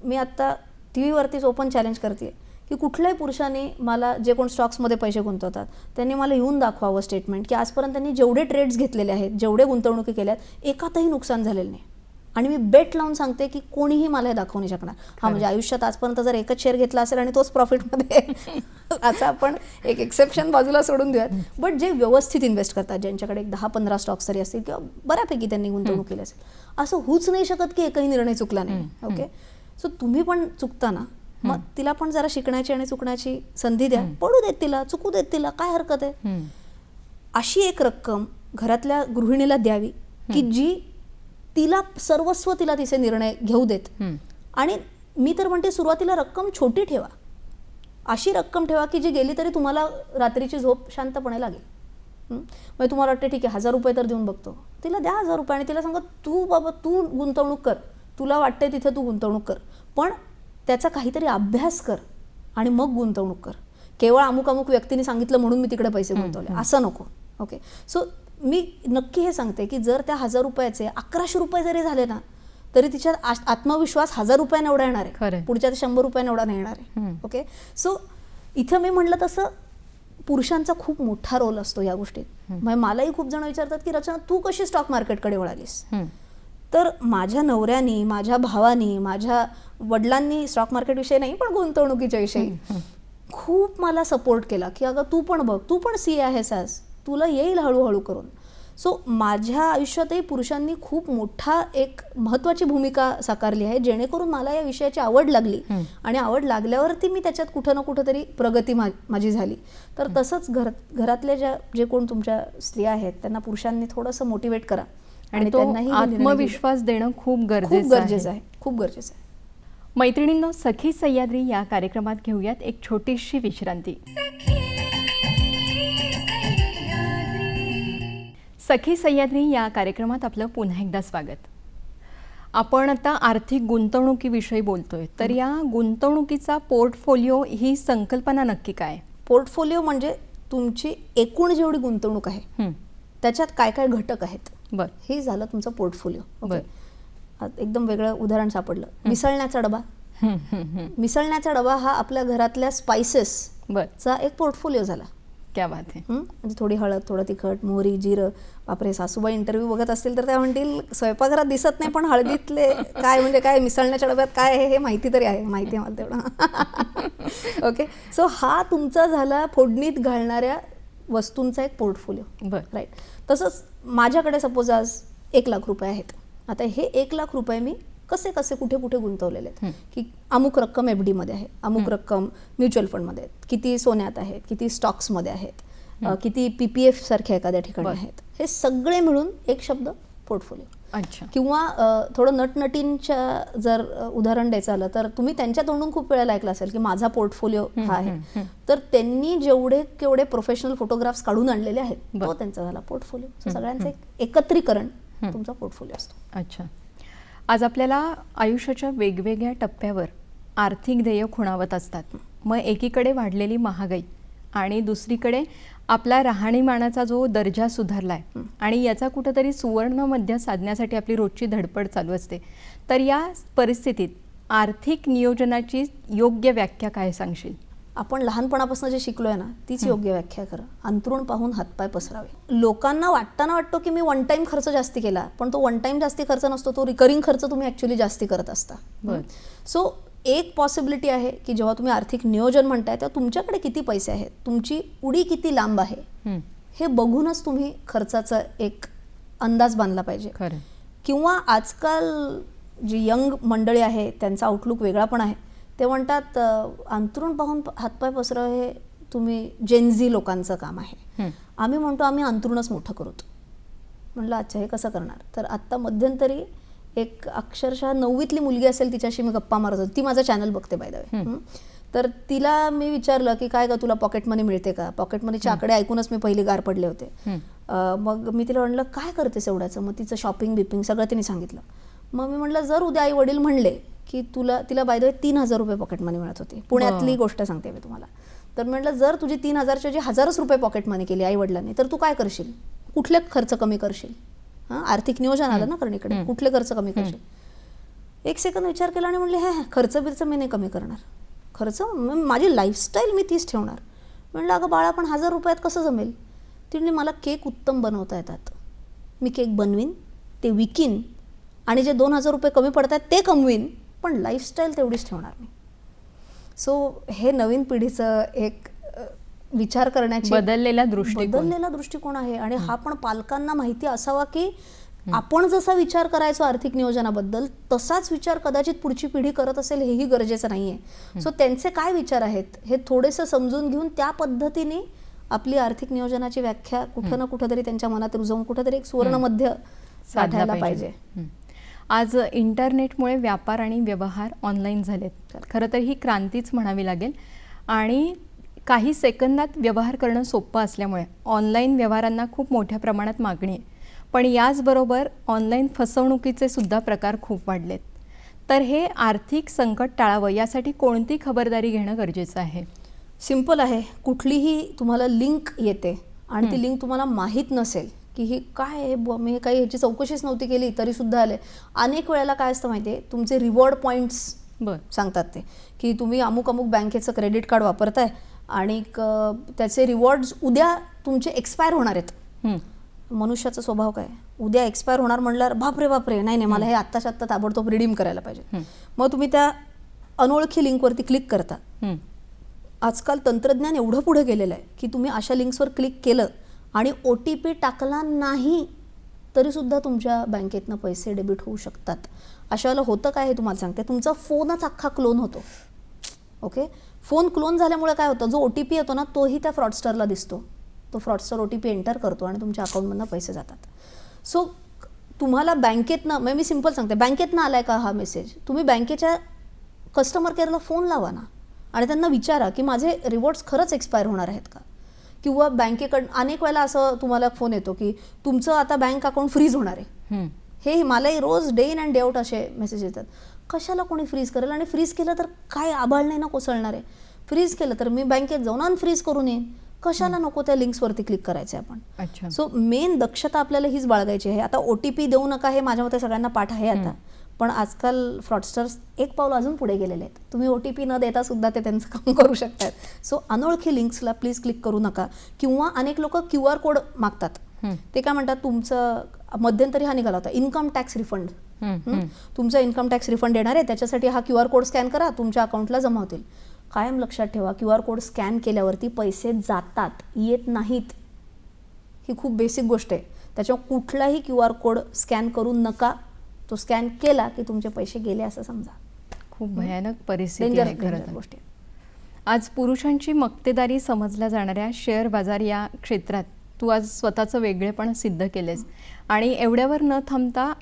मी आत्ता TV वरतीच ओपन चॅलेंज करते की कुठल्याही पुरुषाने मला, जे कोण स्टॉक्समध्ये पैसे गुंतवतात, त्यांनी मला येऊन दाखवावं स्टेटमेंट की आजपर्यंत त्यांनी जेवढे ट्रेड्स घेतलेले आहेत, जेवढे गुंतवणुकी केल्यात, एकातही नुकसान झालेलं नाही. आणि मी बेट लावून सांगते की कोणीही मला हे दाखवू नाही शकणार. हा, म्हणजे आयुष्यात आजपर्यंत जर एकच शेअर घेतला असेल आणि तोच प्रॉफिटमध्ये असं आपण एक एक्सेप्शन बाजूला सोडून देऊयात, बट जे व्यवस्थित इन्व्हेस्ट करतात, ज्यांच्याकडे एक 10-15 स्टॉक्स तरी असतील किंवा बऱ्यापैकी त्यांनी गुंतवणूक केली असेल, असं होऊच नाही शकत की एकही निर्णय चुकला नाही. ओके, सो तुम्ही पण चुकताना मग तिला पण जरा शिकण्याची आणि चुकण्याची संधी द्या, पडू देत तिला, चुकू देत तिला, काय हरकत आहे. अशी एक रक्कम घरातल्या गृहिणीला द्यावी की जी तिला सर्वस्व, तिला तिचे निर्णय घेऊ देत. आणि मी तर म्हणते सुरुवातीला रक्कम छोटी ठेवा, अशी रक्कम ठेवा की जी गेली तरी तुम्हाला रात्रीची झोप शांतपणे लागेल. मग तुम्हाला वाटतं ठीक आहे 1,000 रुपये तर देऊन बघतो, तिला द्या 1,000 रुपये आणि तिला सांगा तू बाबा तू गुंतवणूक कर, तुला वाटतंय तिथे तू गुंतवणूक कर, पण त्याचा काहीतरी अभ्यास कर आणि मग गुंतवणूक कर. केवळ अमुक व्यक्तीने सांगितलं म्हणून मी तिकडे पैसे गुंतवले असं नको. ओके, सो मी नक्की हे सांगते की जर त्या 1,000 रुपयाचे 1,100 रुपये जरी झाले ना, तरी तिच्यात आत्मविश्वास 1,000 रुपयाने एवढा येणार आहे, पुढच्या 100 रुपयाने एवढा नाही येणार आहे. ओके, सो इथं मी म्हटलं तसं पुरुषांचा खूप मोठा रोल असतो या गोष्टीत. म्हणजे मलाही खूप जण विचारतात की रचना तू कशी स्टॉक मार्केटकडे वळालीस? तर माझ्या नवऱ्यानी, माझ्या भावानी, माझ्या वडिलांनी स्टॉक मार्केट विषयी नाही पण गुंतवणुकीच्या विषयी खूप मला सपोर्ट केला की अगं तू पण बघ, तू पण CA आहेस आज, तुला येईल हळूहळू करून. सो माझ्या आयुष्यातही पुरुषांनी खूप मोठा एक महत्त्वाची भूमिका साकारली आहे, जेणेकरून मला या विषयाची आवड लागली आणि आवड लागल्यावरती मी त्याच्यात कुठं ना कुठं तरी प्रगती माझी झाली. तर तसंच घरातल्या जे कोण तुमच्या स्त्रिया आहेत त्यांना पुरुषांनी थोडंसं मोटिवेट करा आणि त्यांनाही आत्मविश्वास देणं खूप गरजेचं आहे. खूप गरजेचं आहे. मैत्रिणींनो, सखी सह्याद्री या कार्यक्रमात घेऊयात एक छोटीशी विश्रांती. सखी सह्याद्री या कार्यक्रमात आपलं पुन्हा एकदा स्वागत. आपण आता आर्थिक गुंतवणुकीविषयी बोलतोय, तर या गुंतवणुकीचा पोर्टफोलिओ ही संकल्पना नक्की काय? पोर्टफोलिओ म्हणजे तुमची एकूण जेवढी गुंतवणूक आहे त्याच्यात काय काय घटक आहेत, हे झालं तुमचं पोर्टफोलिओ. ओके, एकदम वेगळं उदाहरण सापडलं, मिसळण्याचा डबा. मिसळण्याचा डबा हा आपल्या घरातल्या स्पायसेसचा बर, एक पोर्टफोलिओ झाला. क्या बात आहे. म्हणजे थोडी हळद, थोडं तिखट, मोहरी, जिरं. बापरे, सासूबाई इंटरव्ह्यू बघत असतील तर त्या म्हणतील स्वयंपाकघरात दिसत नाही पण हळदीतले काय म्हणजे काय, मिसळण्याच्या डब्यात काय आहे हे माहिती तरी आहे. माहिती आहे मला तेवढं. ओके, सो हा तुमचा झाला फोडणीत घालणाऱ्या वस्तूंचा एक पोर्टफोलिओ. बर, राईट. तसंच माझ्याकडे सपोज आज 1,00,000 आहेत. आता हे 1,00,000 मी कसे कसे कुठे कुठे गुंतवलेले आहेत, की अमुक रक्कम FD मध्ये आहे, अमुक रक्कम म्युच्युअल फंडमध्ये आहेत, किती सोन्यात आहेत, किती स्टॉक्समध्ये आहेत, किती PPF सारख्या एखाद्या ठिकाणी आहेत. हे सगळे मिळून एक शब्द पोर्टफोलिओ. अच्छा. किंवा थोडं नटनटींच्या जर उदाहरण द्यायचं आलं तर तुम्ही त्यांच्या तोंडून खूप वेळेला ऐकलं असेल की माझा पोर्टफोलिओ हा आहे. तर त्यांनी जेवढे केवढे प्रोफेशनल फोटोग्राफ्स काढून आणलेले आहेत तो त्यांचा झाला पोर्टफोलिओ. सगळ्यांचं एक एकत्रीकरण तुमचा पोर्टफोलिओ असतो. अच्छा. आज आपल्याला आयुष्याच्या वेगवेगळ्या टप्प्यावर आर्थिक ध्येय खुणावत असतात. मग एकीकडे वाढलेली महागाई आणि दुसरीकडे आपला राहणीमानाचा जो दर्जा सुधारला आहे आणि याचा कुठंतरी सुवर्ण मध्य साधण्यासाठी आपली रोजची धडपड चालू असते. तर या परिस्थितीत आर्थिक नियोजनाची योग्य व्याख्या काय सांगशील? आपण लहानपणापासून जे शिकलोय ना तीच योग्य व्याख्या करा. अंथरूण पाहून हातपाय पसरावे. लोकांना वाटतो की मी वन टाइम खर्च जास्ती केला, पण तो वन टाइम जास्ती खर्च नसतो, तो रिकरिंग खर्च तुम्ही ॲक्च्युली जास्ती करत असता. सो एक पॉसिबिलिटी आहे की जेव्हा तुम्ही आर्थिक नियोजन म्हणताय तेव्हा तुमच्याकडे किती पैसे आहेत, तुमची उडी किती लांब आहे हे बघूनच तुम्ही खर्चाचा एक अंदाज बांधला पाहिजे. खरं. किंवा आजकाल जी यंग मंडळी आहे त्यांचा आउटलुक वेगळा पण आहे. ते म्हणतात अंथरूण पाहून हातपाय पसराव हे तुम्ही जेनझी लोकांचं काम आहे. आम्ही म्हणतो आम्ही अंथरूणच मोठं करूत. म्हणलं अच्छा हे कसं करणार? तर आत्ता मध्यंतरी एक अक्षरशः 9वीतली मुलगी असेल तिच्याशी मी गप्पा मारत होती. ती माझं चॅनल बघते बाय द वे. तर तिला मी विचारलं की काय ग तुला पॉकेट मनी मिळते का? पॉकेट मनीचे आकडे ऐकूनच मी पहिली गार पडले होते. मग मी तिला म्हणलं काय करतेस एवढ्याचं? मग तिचं शॉपिंग बिपिंग सगळं तिने सांगितलं. मग मी म्हटलं जर उद्या आई वडील म्हणले की तिला बाय द वे 3,000 पॉकेट मनी मिळत होती. पुण्यातली गोष्ट सांगते मी तुम्हाला. तर म्हटलं जर तुझी 3,000ची जी 1,000च रुपये पॉकेट मनी केली आई वडिलांनी तर तू काय करशील? कुठले खर्च कमी करशील? आर्थिक नियोजन आलं ना कारण इकडे. कुठले खर्च कमी करशील? एक सेकंद विचार केला आणि म्हणले खर्च बिर्च मी नाही कमी करणार. खर्च माझी लाईफस्टाईल मी तीच ठेवणार. म्हणलं अगं बाळा पण 1,000 रुपयात कसं जमेल? तिने मला केक उत्तम बनवता येतात. मी केक बनवीन, ते विकीन आणि जे 2,000 रुपये कमी पडतात ते कमवीन, पण लाईफस्टाईल तेवढीच ठेवणार मी. सो हे नवीन पिढीचं एक विचार करण्याची बदललेला दृष्टिकोन आहे. आणि हा पण पालकांना माहिती असावा की आपण जसा विचार करायचो आर्थिक नियोजनाबद्दल तसाच विचार कदाचित पुढची पिढी करत असेल हेही गरजेचं नाहीये. सो त्यांचे काय विचार आहेत हे थोडेसे समजून घेऊन त्या पद्धतीने आपली आर्थिक नियोजनाची व्याख्या कुठं ना कुठं तरी त्यांच्या मनात रुजवून कुठंतरी एक सुवर्ण मध्य साधायला पाहिजे. आज इंटरनेटमुळे व्यापार आणि व्यवहार ऑनलाईन झालेत. खरं तर ही क्रांतीच म्हणावी लागेल. आणि काही सेकंदात व्यवहार करणं सोपं असल्यामुळे ऑनलाईन व्यवहारांना खूप मोठ्या प्रमाणात मागणी आहे. पण याचबरोबर ऑनलाईन फसवणुकीचे सुद्धा प्रकार खूप वाढलेत. तर हे आर्थिक संकट टाळावं यासाठी कोणती खबरदारी घेणं गरजेचं आहे? सिंपल आहे. कुठलीही तुम्हाला लिंक येते आणि ती लिंक तुम्हाला माहीत नसेल की ही काय आहे, मी काही ह्याची चौकशीच नव्हती केली तरी सुद्धा आले. अनेक वेळेला काय असतं माहिती आहे, तुमचे रिवॉर्ड पॉईंट्स सांगतात ते की तुम्ही अमुक अमुक बँकेचं क्रेडिट कार्ड वापरताय आणि त्याचे रिवॉर्ड्स उद्या तुमचे एक्सपायर होणार आहेत. मनुष्याचा स्वभाव काय, उद्या एक्सपायर होणार म्हणल्यावर बापरे नाही मला हे आत्ताच्या आत्ता ताबडतोब रिडीम करायला पाहिजे. मग तुम्ही त्या अनोळखी लिंकवरती क्लिक करता. आजकाल तंत्रज्ञान एवढं पुढे गेलेलं आहे की तुम्ही अशा लिंक्सवर क्लिक केलं आणि OTP टाकला नाही तरी सुद्धा तुमच्या बँकेतनं पैसे डेबिट होऊ शकतात. अशा वेळेला होतं काय हे तुम्हाला सांगते, तुमचा फोनच अख्खा क्लोन होतो. ओके, फोन क्लोन झाल्यामुळे काय होतं, जो OTP येतो ना तोही त्या फ्रॉडस्टरला दिसतो. तो फ्रॉडस्टर OTP एंटर करतो आणि तुमच्या अकाउंटमधनं पैसे जातात. सो तुम्हाला बँकेतनं, मी सिंपल सांगते, बँकेतनं आलाय का हा मेसेज, तुम्ही बँकेच्या कस्टमर केअरला फोन लावा ना आणि त्यांना विचारा की माझे रिवॉर्ड्स खरंच एक्सपायर होणार आहेत का. किंवा बँकेकडून अनेक वेळेला असं तुम्हाला फोन येतो की तुमचं आता बँक अकाउंट फ्रीज होणार आहे. हे मलाही रोज day in and day out असे मेसेज येतात. कशाला कोणी फ्रीज करेल, आणि फ्रीज केलं तर काय आभाळ नाही ना कोसळणार आहे. फ्रीज केलं तर मी बँकेत जाऊन अनफ्रीज करून येईन. कशाला नको त्या लिंक्सवरती क्लिक करायचे आपण. सो मेन दक्षता आपल्याला हीच बाळगायची आहे. आता OTP देऊ नका हे माझ्या मते सगळ्यांना पाठ आहे आता, पण आजकाल फ्रॉडस्टर्स एक पाऊल अजून पुढे गेलेले आहेत. तुम्ही OTP न देता सुद्धा ते त्यांचं काम करू शकतात. सो अनोळखी लिंक्सला प्लीज क्लिक करू नका. किंवा अनेक लोक QR कोड मागतात. ते काय म्हणतात, तुमचं मध्यंतरी हा निघाला होता इन्कम टॅक्स रिफंड, तुमचा इन्कम टॅक्स रिफंड येणार आहे, त्याच्यासाठी हा QR कोड स्कॅन करा, तुमच्या अकाउंटला जमा होतील. कायम लक्षात ठेवा, QR कोड स्कॅन केल्यावरती पैसे जातात, येत नाहीत. ही खूप बेसिक गोष्ट आहे. त्याच्यामुळे कुठलाही QR कोड स्कॅन करू नका. तो स्कॅन केला की तुमचे पैसे गेले असं समजा. खूप भयानक परिस्थिती आहे खरं तर. गोष्टी. आज पुरुषांची मक्तेदारी समजल्या जाणाऱ्या शेअर बाजार या क्षेत्रात तू आज स्वतःचं वेगळेपण सिद्ध केलेस आणि एवढ्यावर न थांबता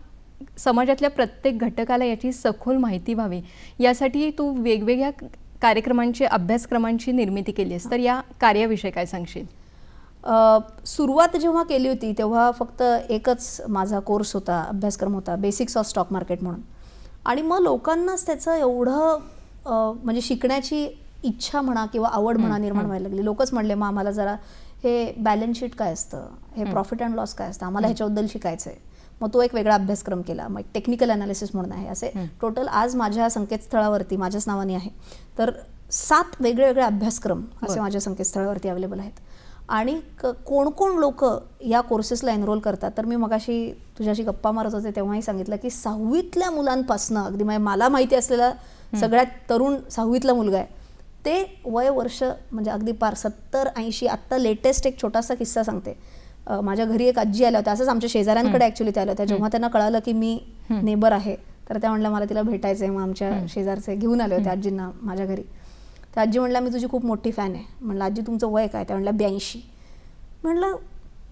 समाजातल्या प्रत्येक घटकाला याची सखोल माहिती व्हावी यासाठी तू वेगवेगळ्या कार्यक्रमांची, अभ्यासक्रमांची निर्मिती केली आहेस. तर या कार्याविषयी काय सांगशील? सुरुवात जेव्हा केली होती तेव्हा फक्त एकच माझा कोर्स होता, अभ्यासक्रम होता, बेसिक्स ऑफ स्टॉक मार्केट म्हणून. आणि मग लोकांनाच त्याचं एवढं म्हणजे शिकण्याची इच्छा म्हणा किंवा आवड म्हणा निर्माण व्हायला लागली. लोकच म्हणले, मग आम्हाला जरा हे बॅलन्स शीट काय असतं, हे प्रॉफिट अँड लॉस काय असतं, आम्हाला ह्याच्याबद्दल शिकायचं आहे. मग तो एक वेगळा अभ्यासक्रम केला. मग टेक्निकल अनालिसिस म्हणून आहे. असे टोटल आज माझ्या संकेतस्थळावरती माझ्याच नावाने आहे तर 7 वेगळे वेगळे अभ्यासक्रम असे माझ्या संकेतस्थळावरती अवेलेबल आहेत. आणि कोण कोण लोक या कोर्सेसला एनरोल करतात, तर मी मगाशी तुझ्याशी गप्पा मारत होते तेव्हाही सांगितलं की 6वीतल्या मुलांपासनं अगदी मला माहिती असलेला सगळ्यात तरुण 6वीतला मुलगा आहे, ते वय वर्ष म्हणजे अगदी पार 70-80. आत्ता लेटेस्ट एक छोटासा किस्सा सांगते. माझ्या घरी एक आजी आल्या होत्या, असंच आमच्या शेजाऱ्यांकडे ॲक्च्युली त्या आल्या होत्या. जेव्हा त्यांना कळालं की मी नेबर आहे तर त्या म्हणल्या मला तिला भेटायचं आहे. मग आमच्या शेजारचे घेऊन आले होते आजींना माझ्या घरी. त्या आजी म्हणल्या, मी तुझी खूप मोठी फॅन आहे. म्हणलं, आजी तुमचं वय काय? त्या म्हणल्या 82. म्हणलं,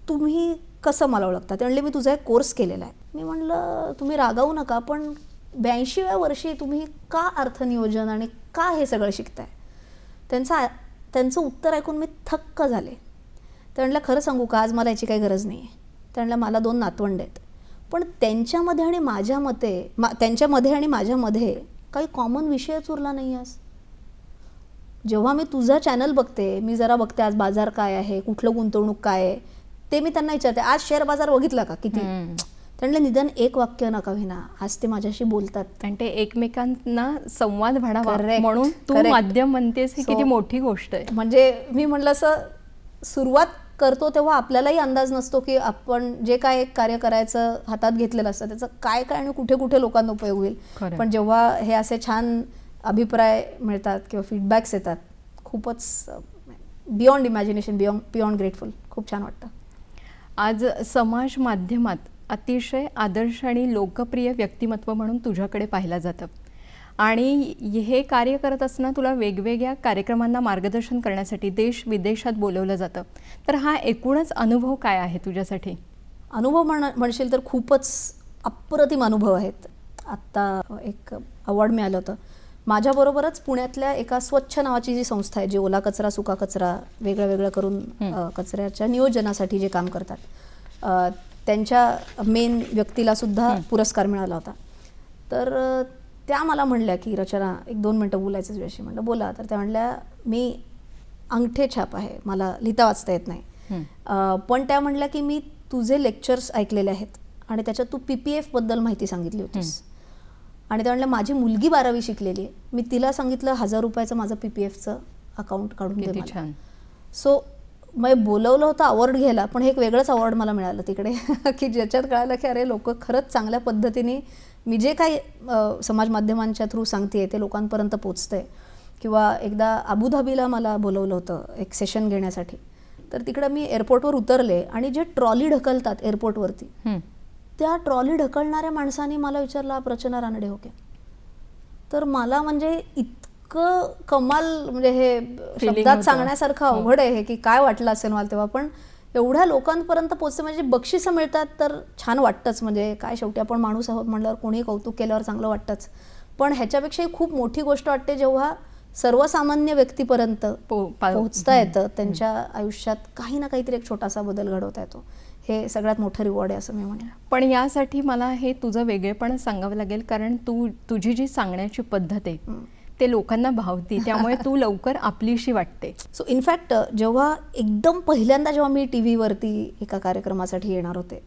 तुम्ही कसं मला ओळखता? ते म्हणले, मी तुझा एक कोर्स केलेला आहे. मी म्हणलं, तुम्ही रागावू नका, पण 82व्या वर्षी तुम्ही का अर्थनियोजन आणि का हे सगळं शिकताय? त्यांचं उत्तर ऐकून मी थक्क झाले. ते म्हणलं, खरं सांगू का, आज मला याची काही गरज नाही आहे. ते म्हणलं, मला 2 नातवंड आहेत, पण त्यांच्यामध्ये आणि माझ्यामध्ये काही कॉमन विषयच उरला नाही. आज जेव्हा मी तुझा चॅनल बघते, मी जरा बघते आज बाजार काय आहे, कुठलं गुंतवणूक काय आहे, ते मी त्यांना विचारते, आज शेअर बाजार बघितला का किती? त्यांना निदान एक वाक्य नका होईना आज ते माझ्याशी बोलतात आणि ते एकमेकांना संवाद वाढावा म्हणून तू माध्यम म्हणतेस, ही किती मोठी गोष्ट आहे. म्हणजे मी म्हणलं, असं सुरुवात करतो तेव्हा आपल्यालाही अंदाज नसतो की आपण जे काय कार्य करायचं हातात घेतलेलं असतं त्याचं काय काय आणि कुठे कुठे लोकांना उपयोग होईल. पण जेव्हा हे असे छान अभिप्राय मिळतात किंवा फीडबॅक्स येतात, खूपच बियॉन्ड इमॅजिनेशन, बियॉन्ड ग्रेटफुल, खूप छान वाटतं. आज समाज माध्यमात अतिशय आदर्श आणि लोकप्रिय व्यक्तिमत्व म्हणून तुझ्याकडे पाहिलं जातं आणि हे कार्य करत असताना तुला वेगवेगळ्या कार्यक्रमांना मार्गदर्शन करण्यासाठी देश विदेशात बोलवलं जातं. तर हा एकूणच अनुभव काय आहे तुझ्यासाठी? अनुभव म्हणशील तर खूपच अप्रतिम अनुभव आहेत. आत्ता एक अवॉर्ड मिळालं होतं. माझ्याबरोबरच पुण्यातल्या एका स्वच्छ नावाची जी संस्था आहे, जी ओला कचरा सुका कचरा वेगळं वेगळं करून कचऱ्याच्या नियोजनासाठी जे काम करतात, त्यांच्या मेन व्यक्तीला सुद्धा पुरस्कार मिळाला होता. तर त्या मला म्हणल्या की रचना 1-2 मिनटं बोलायचं तुझ्याशी. म्हणलं बोला. तर त्या म्हणल्या, मी अंगठे छाप आहे, मला लिहिता वाचता येत नाही, पण त्या म्हणल्या की मी तुझे लेक्चर्स ऐकलेले आहेत आणि त्याच्यात तू PPF बद्दल माहिती सांगितली होतीस. आणि त्या म्हणल्या, माझी मुलगी 12वी शिकलेली आहे, मी तिला सांगितलं 1000 रुपयाचं माझं PPFचं अकाउंट काढून दे मला. सो मग बोलवलं होतं अवॉर्ड घ्यायला, पण हे एक वेगळंच अवॉर्ड मला मिळालं तिकडे की ज्याच्यात कळालं की अरे लोक खरंच चांगल्या पद्धतीने मी जे काही समाज माध्यमांच्या थ्रू सांगते ते लोकांपर्यंत पोचतंय. किंवा एकदा अबुधाबीला मला बोलवलं होतं एक सेशन घेण्यासाठी. तर तिकडं मी एअरपोर्टवर उतरले आणि जे ट्रॉली ढकलतात एअरपोर्टवरती, त्या ट्रॉली ढकलणाऱ्या माणसाने मला विचारलं, आप रचना रानडे हो क्या? तर मला म्हणजे इतकं कमाल, म्हणजे हे शब्दात सांगण्यासारखं अवघड आहे हे की काय वाटलं असेल मला तेव्हा. पण एवढ्या लोकांपर्यंत पोचते, म्हणजे बक्षिसं मिळतात तर छान वाटतंच. म्हणजे काय, शेवटी आपण माणूस आहोत म्हणल्यावर कोणी कौतुक केल्यावर चांगलं वाटतंच. पण ह्याच्यापेक्षाही खूप मोठी गोष्ट वाटते जेव्हा सर्वसामान्य व्यक्तीपर्यंत पोहोचता येतं, त्यांच्या आयुष्यात काही ना काहीतरी एक छोटासा बदल घडवता येतो. हे सगळ्यात मोठं रिवॉर्ड आहे असं मी म्हणेन. पण यासाठी मला हे तुझं वेगळेपण सांगावं लागेल, कारण तुझी जी सांगण्याची पद्धत आहे ते लोकांना भावती, त्यामुळे तू लवकर आपलीशी वाटते. सो इनफॅक्ट जेव्हा एकदम पहिल्यांदा जेव्हा मी TV वरती एका कार्यक्रमासाठी येणार होते,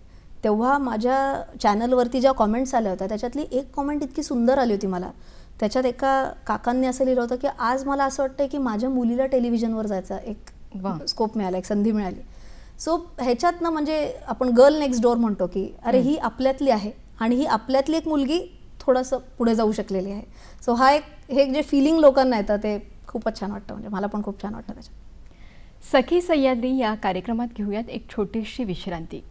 तेव्हा माझ्या चॅनलवरती ज्या कॉमेंट्स आल्या होत्या त्याच्यातली एक कॉमेंट इतकी सुंदर आली होती मला. त्याच्यात एका काकांनी असं लिहिलं होतं की आज मला असं वाटतं की माझ्या मुलीला टेलिव्हिजनवर जायचा एक स्कोप मिळाला, एक संधी मिळाली. सो ह्याच्यातनं म्हणजे आपण गर्ल नेक्स्ट डोअर म्हणतो की अरे ही आपल्यातली आहे आणि ही आपल्यातली एक मुलगी थोडंसं पुढे जाऊ शकलेली आहे. सो हे जे फिलिंग लोकांना येतं ते खूपच छान वाटतं. म्हणजे मला पण खूप छान वाटतं त्याच्यात. सखी सह्याद्री या कार्यक्रमात घेऊयात एक छोटीशी विश्रांती.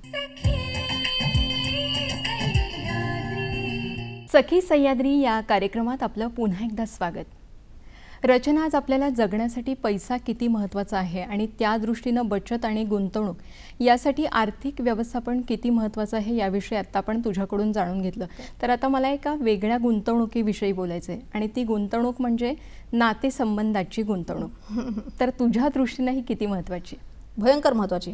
सखी सह्याद्री या कार्यक्रमात आपलं पुन्हा एकदा स्वागत. रचना, आज आपल्याला जगण्यासाठी पैसा किती महत्त्वाचा आहे आणि त्या दृष्टीनं बचत आणि गुंतवणूक यासाठी आर्थिक व्यवस्थापन किती महत्त्वाचं आहे याविषयी आत्ता आपण तुझ्याकडून जाणून घेतलं. तर आता मला एका वेगळ्या गुंतवणुकीविषयी बोलायचं आहे आणि ती गुंतवणूक म्हणजे नातेसंबंधाची गुंतवणूक. तर तुझ्या दृष्टीनं ही किती महत्त्वाची? भयंकर महत्त्वाची.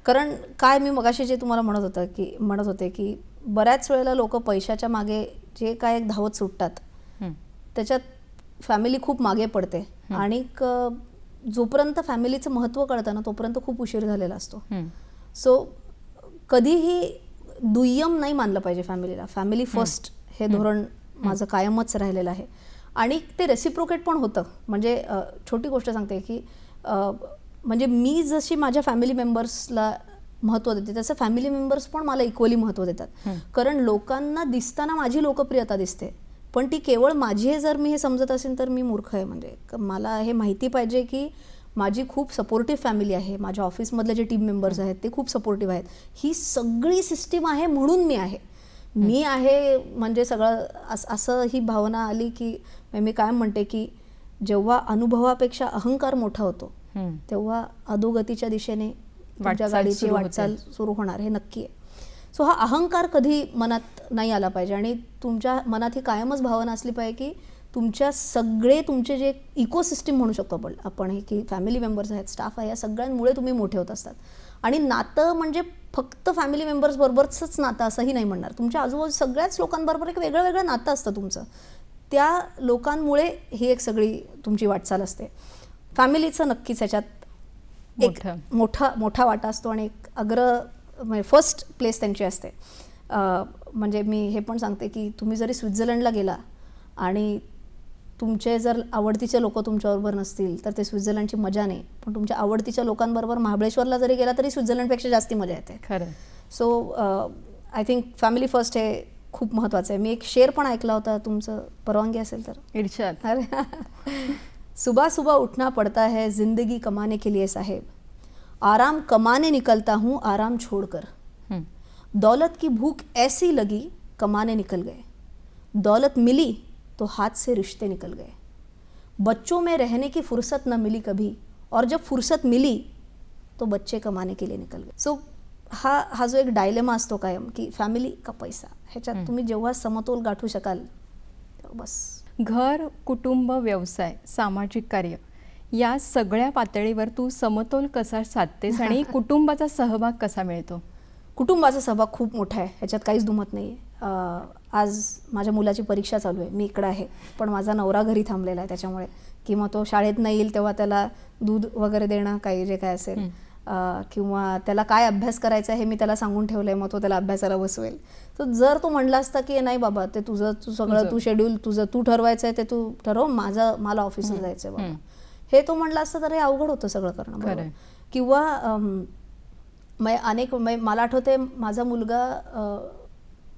कारण काय मी मगाशी जे तुम्हाला म्हणत होते की बऱ्याच वेळेला लोक पैशाच्या मागे जे काय धावत सुटतात त्याच्यात फॅमिली खूप मागे पडते आणि जोपर्यंत फॅमिलीचं महत्त्व कळतं ना तोपर्यंत खूप उशीर झालेला असतो. सो कधीही दुय्यम नाही मानलं पाहिजे फॅमिलीला. फॅमिली फर्स्ट हे धोरण माझं कायमच राहिलेलं आहे आणि ते रेसिप्रोकेट पण होतं. म्हणजे छोटी गोष्ट सांगते की म्हणजे मी जशी माझ्या फॅमिली मेंबर्सला महत्त्व देते तसं फॅमिली मेंबर्स पण मला इक्वली महत्त्व देतात. कारण लोकांना दिसताना माझी लोकप्रियता दिसते पण ती केवळ माझी आहे जर मी हे समजत असेल तर मी मूर्ख आहे. म्हणजे मला हे माहिती पाहिजे की माझी खूप सपोर्टिव्ह फॅमिली आहे. माझ्या ऑफिसमधले जे टीम मेंबर्स आहेत ते खूप सपोर्टिव्ह आहेत. ही सगळी सिस्टीम आहे म्हणून मी आहे म्हणजे सगळं असं ही भावना आली की मी काय म्हणते की जेव्हा अनुभवापेक्षा अहंकार मोठा होतो तेव्हा अधोगतीच्या दिशेने तुमच्या गाडीची वाटचाल सुरू होणार हे नक्की आहे. सो हा अहंकार कधी मनात नाही आला पाहिजे आणि तुमच्या मनात ही कायमच भावना असली पाहिजे की तुमचे जे इकोसिस्टीम म्हणू शकतो आपण हे की फॅमिली मेंबर्स आहेत, स्टाफ आहे, या सगळ्यांमुळे तुम्ही मोठे होत असतात. आणि नातं म्हणजे फक्त फॅमिली मेंबर्स बरोबरच नातं असंही नाही म्हणणार. तुमच्या आजूबाजू सगळ्याच लोकांबरोबर एक वेगळं वेगळं नातं असतं तुमचं. त्या लोकांमुळे ही एक सगळी तुमची वाटचाल असते. फॅमिलीचं नक्कीच ह्याच्यात एक मोठा वाटा असतो आणि एक फर्स्ट प्लेस त्यांची असते. म्हणजे मी हे पण सांगते की तुम्ही जरी स्वित्झर्लंडला गेला आणि तुमचे जर आवडतीचे लोक तुमच्याबरोबर नसतील तर ते स्वित्झर्लंडची मजा नाही. पण तुमच्या आवडतीच्या लोकांबरोबर महाबळेश्वरला जरी गेला तरी स्वित्झर्लंडपेक्षा जास्ती मजा येते. खरं. So I think family first हे खूप महत्त्वाचं आहे. मी एक शेर पण ऐकला होता, तुमचं परवानगी असेल तर. इर्शाद. अरे सुबह सुबह उठना पड़ता है जिंदगी कमाने के लिए साहेब, आराम कमाने निकलता हूँ आराम छोड़कर, दौलत की भूख ऐसी लगी कमाने निकल गए, दौलत मिली तो हाथ से रिश्ते निकल गए, बच्चों में रहने की फुर्सत न मिली कभी और जब फुर्सत मिली तो बच्चे कमाने के लिए निकल गए. सो हा जो एक डायलेमा असतो कायम की फॅमिली का पैसा, ह्याच्यात तुम्ही जेव्हा समतोल गाठू शकाल बस. घर, कुटुंब, व्यवसाय, सामाजिक कार्य या सगळ्या पातळीवर तू समतोल कसा साधतेस आणि कुटुंबाचा सहभाग कसा मिळतो? कुटुंबाचा सहभाग खूप मोठा आहे, ह्याच्यात काहीच दुमत नाही आहे. आज माझ्या मुलाची परीक्षा चालू आहे, मी इकडं आहे पण माझा नवरा घरी थांबलेला आहे त्याच्यामुळे, किंवा तो शाळेत नाही येईल तेव्हा त्याला दूध वगैरे देणं काही जे काय असेल किंवा त्याला काय अभ्यास करायचा आहे हे मी त्याला सांगून ठेवलं आहे, मग तो त्याला अभ्यासाला बसवेल. तर जर तो म्हणला असता की नाही बाबा ते तू सगळं तू शेड्यूल तू ठरवायचं आहे ते तू ठरव, मला ऑफिसला जायचं आहे बाबा, हे तो म्हणला असता तर हे अवघड होतं सगळं करणं बरोबर. किंवा मला आठवते माझा मुलगा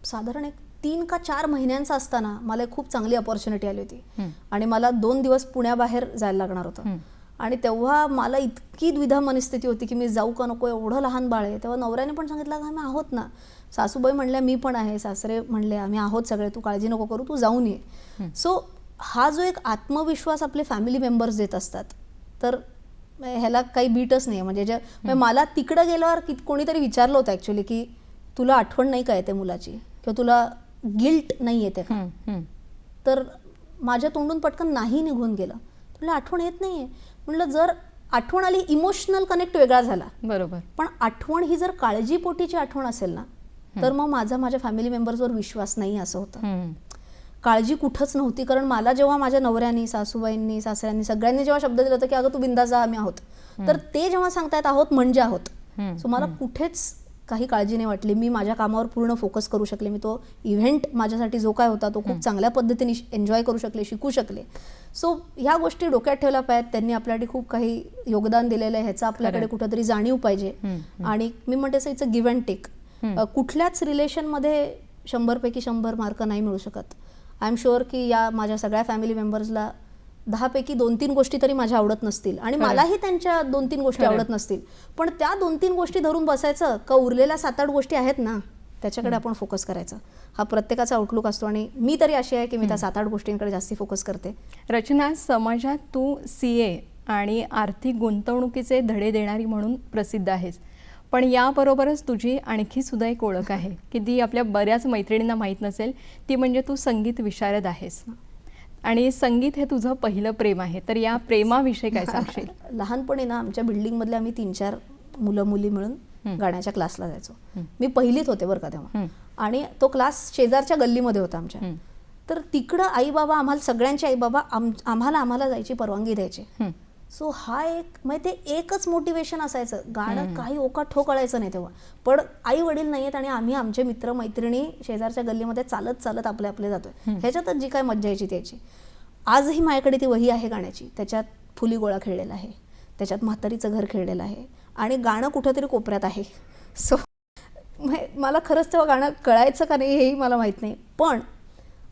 साधारण एक 3 का 4 महिन्यांचा असताना मला एक खूप चांगली अपॉर्च्युनिटी आली होती आणि मला 2 दिवस पुण्याबाहेर जायला लागणार होतं. आणि तेव्हा मला इतकी द्विधा मनस्थिती होती की मी जाऊ का नको, एवढं लहान बाळ आहे. तेव्हा नवऱ्याने पण सांगितलं की आम्ही आहोत ना, सासूबाई म्हणल्या मी पण आहे, सासरे म्हणले आम्ही आहोत सगळे, तू काळजी नको करू, तू जाऊन ये. सो हा जो एक आत्मविश्वास आपले फॅमिली मेंबर्स देत असतात तर ह्याला काही बीटच नाही. म्हणजे मला तिकडं गेल्यावर कोणीतरी विचारलं होतं ॲक्च्युली की तुला आठवण नाही का येते मुलाची किंवा तुला गिल्ट नाही येते का, तर माझ्या तोंडून पटकन नाही निघून गेलं. तुला आठवण येत नाहीये म्हटलं, जर आठवण आली इमोशनल कनेक्ट वेगळा झाला बरोबर, पण आठवण ही जर काळजीपोटीची आठवण असेल ना तर मग माझ्या फॅमिली मेंबर्सवर विश्वास नाही असं होतं. काळजी कुठंच नव्हती, कारण मला जेव्हा माझ्या नवऱ्यानी, सासूबाईंनी, सासऱ्यांनी सगळ्यांनी जेव्हा शब्द दिला होता की अगं तू बिंदास जा आम्ही आहोत, तर ते जेव्हा सांगतायत आहोत म्हणजे आहोत. सो मला कुठेच काही काळजी नाही वाटली. मी माझ्या कामावर पूर्ण फोकस करू शकले. मी तो इव्हेंट माझ्यासाठी जो काय होता तो खूप चांगल्या पद्धतीने एन्जॉय करू शकले, शिकू शकले. सो ह्या गोष्टी डोक्यात ठेवल्या पाहिजेत. त्यांनी आपल्यासाठी खूप काही योगदान दिलेलं आहे, ह्याचं आपल्याकडे कुठंतरी जाणीव पाहिजे. आणि मी म्हणते असं it's a give and take. कुठल्याच रिलेशनमध्ये 100पैकी 100 मार्क नाही मिळू शकत. आय एम शुअर की या माझ्या सगळ्या फॅमिली मेंबर्सला 10पैकी 2-3 गोष्टी तरी माझ्या आवडत नसतील आणि मलाही त्यांच्या 2-3 गोष्टी आवडत नसतील. पण त्या 2-3 गोष्टी धरून बसायचं का उरलेल्या 7-8 गोष्टी आहेत ना त्याच्याकडे आपण फोकस करायचा. हा प्रत्येकाचा आउटलुक असतो आणि मी तरी अशी आहे की मी त्या 7-8 गोष्टींकडे जास्ती फोकस करते. रचना, समाजात तू CA आणि आर्थिक गुंतवणुकीचे धडे देणारी म्हणून प्रसिद्ध आहेस. पण याबरोबरच तुझी आणखी सुद्धा एक ओळख आहे की ती आपल्या बऱ्याच मैत्रिणींना माहीत नसेल. ती म्हणजे तू संगीत विशारद आहेस आणि संगीत हे तुझं पहिलं प्रेम आहे. तर या प्रेमाविषयी काय सांगशील? लहानपणी ना आमच्या बिल्डिंगमधले आम्ही 3-4 मुलं मुली मिळून गाण्याच्या क्लासला जायचो. मी पहिलीत होते बरं का तेव्हा. आणि तो क्लास शेजारच्या गल्लीमध्ये होता आमच्या. तर तिकडं आईबाबा आम्हाला सगळ्यांचे आईबाबा आम्हाला जायची परवानगी द्यायची. सो हा एक म्हणजे ते एकच मोटिवेशन असायचं. गाणं काही ओकाठो कळायचं नाही तेव्हा. पण आई वडील नाही आहेत आणि आम्ही आमचे मित्र मैत्रिणी शेजारच्या गल्लीमध्ये चालत चालत आपले जातोय. ह्याच्यातच जी काय मज्जा यायची त्याची. आजही माझ्याकडे ती वही आहे गाण्याची. त्याच्यात फुली गोळा खेळलेला आहे, त्याच्यात म्हातारीचं घर खेळलेलं आहे आणि गाणं कुठंतरी कोपऱ्यात आहे. सो मला खरंच तेव्हा गाणं कळायचं का नाही हेही मला माहीत नाही. पण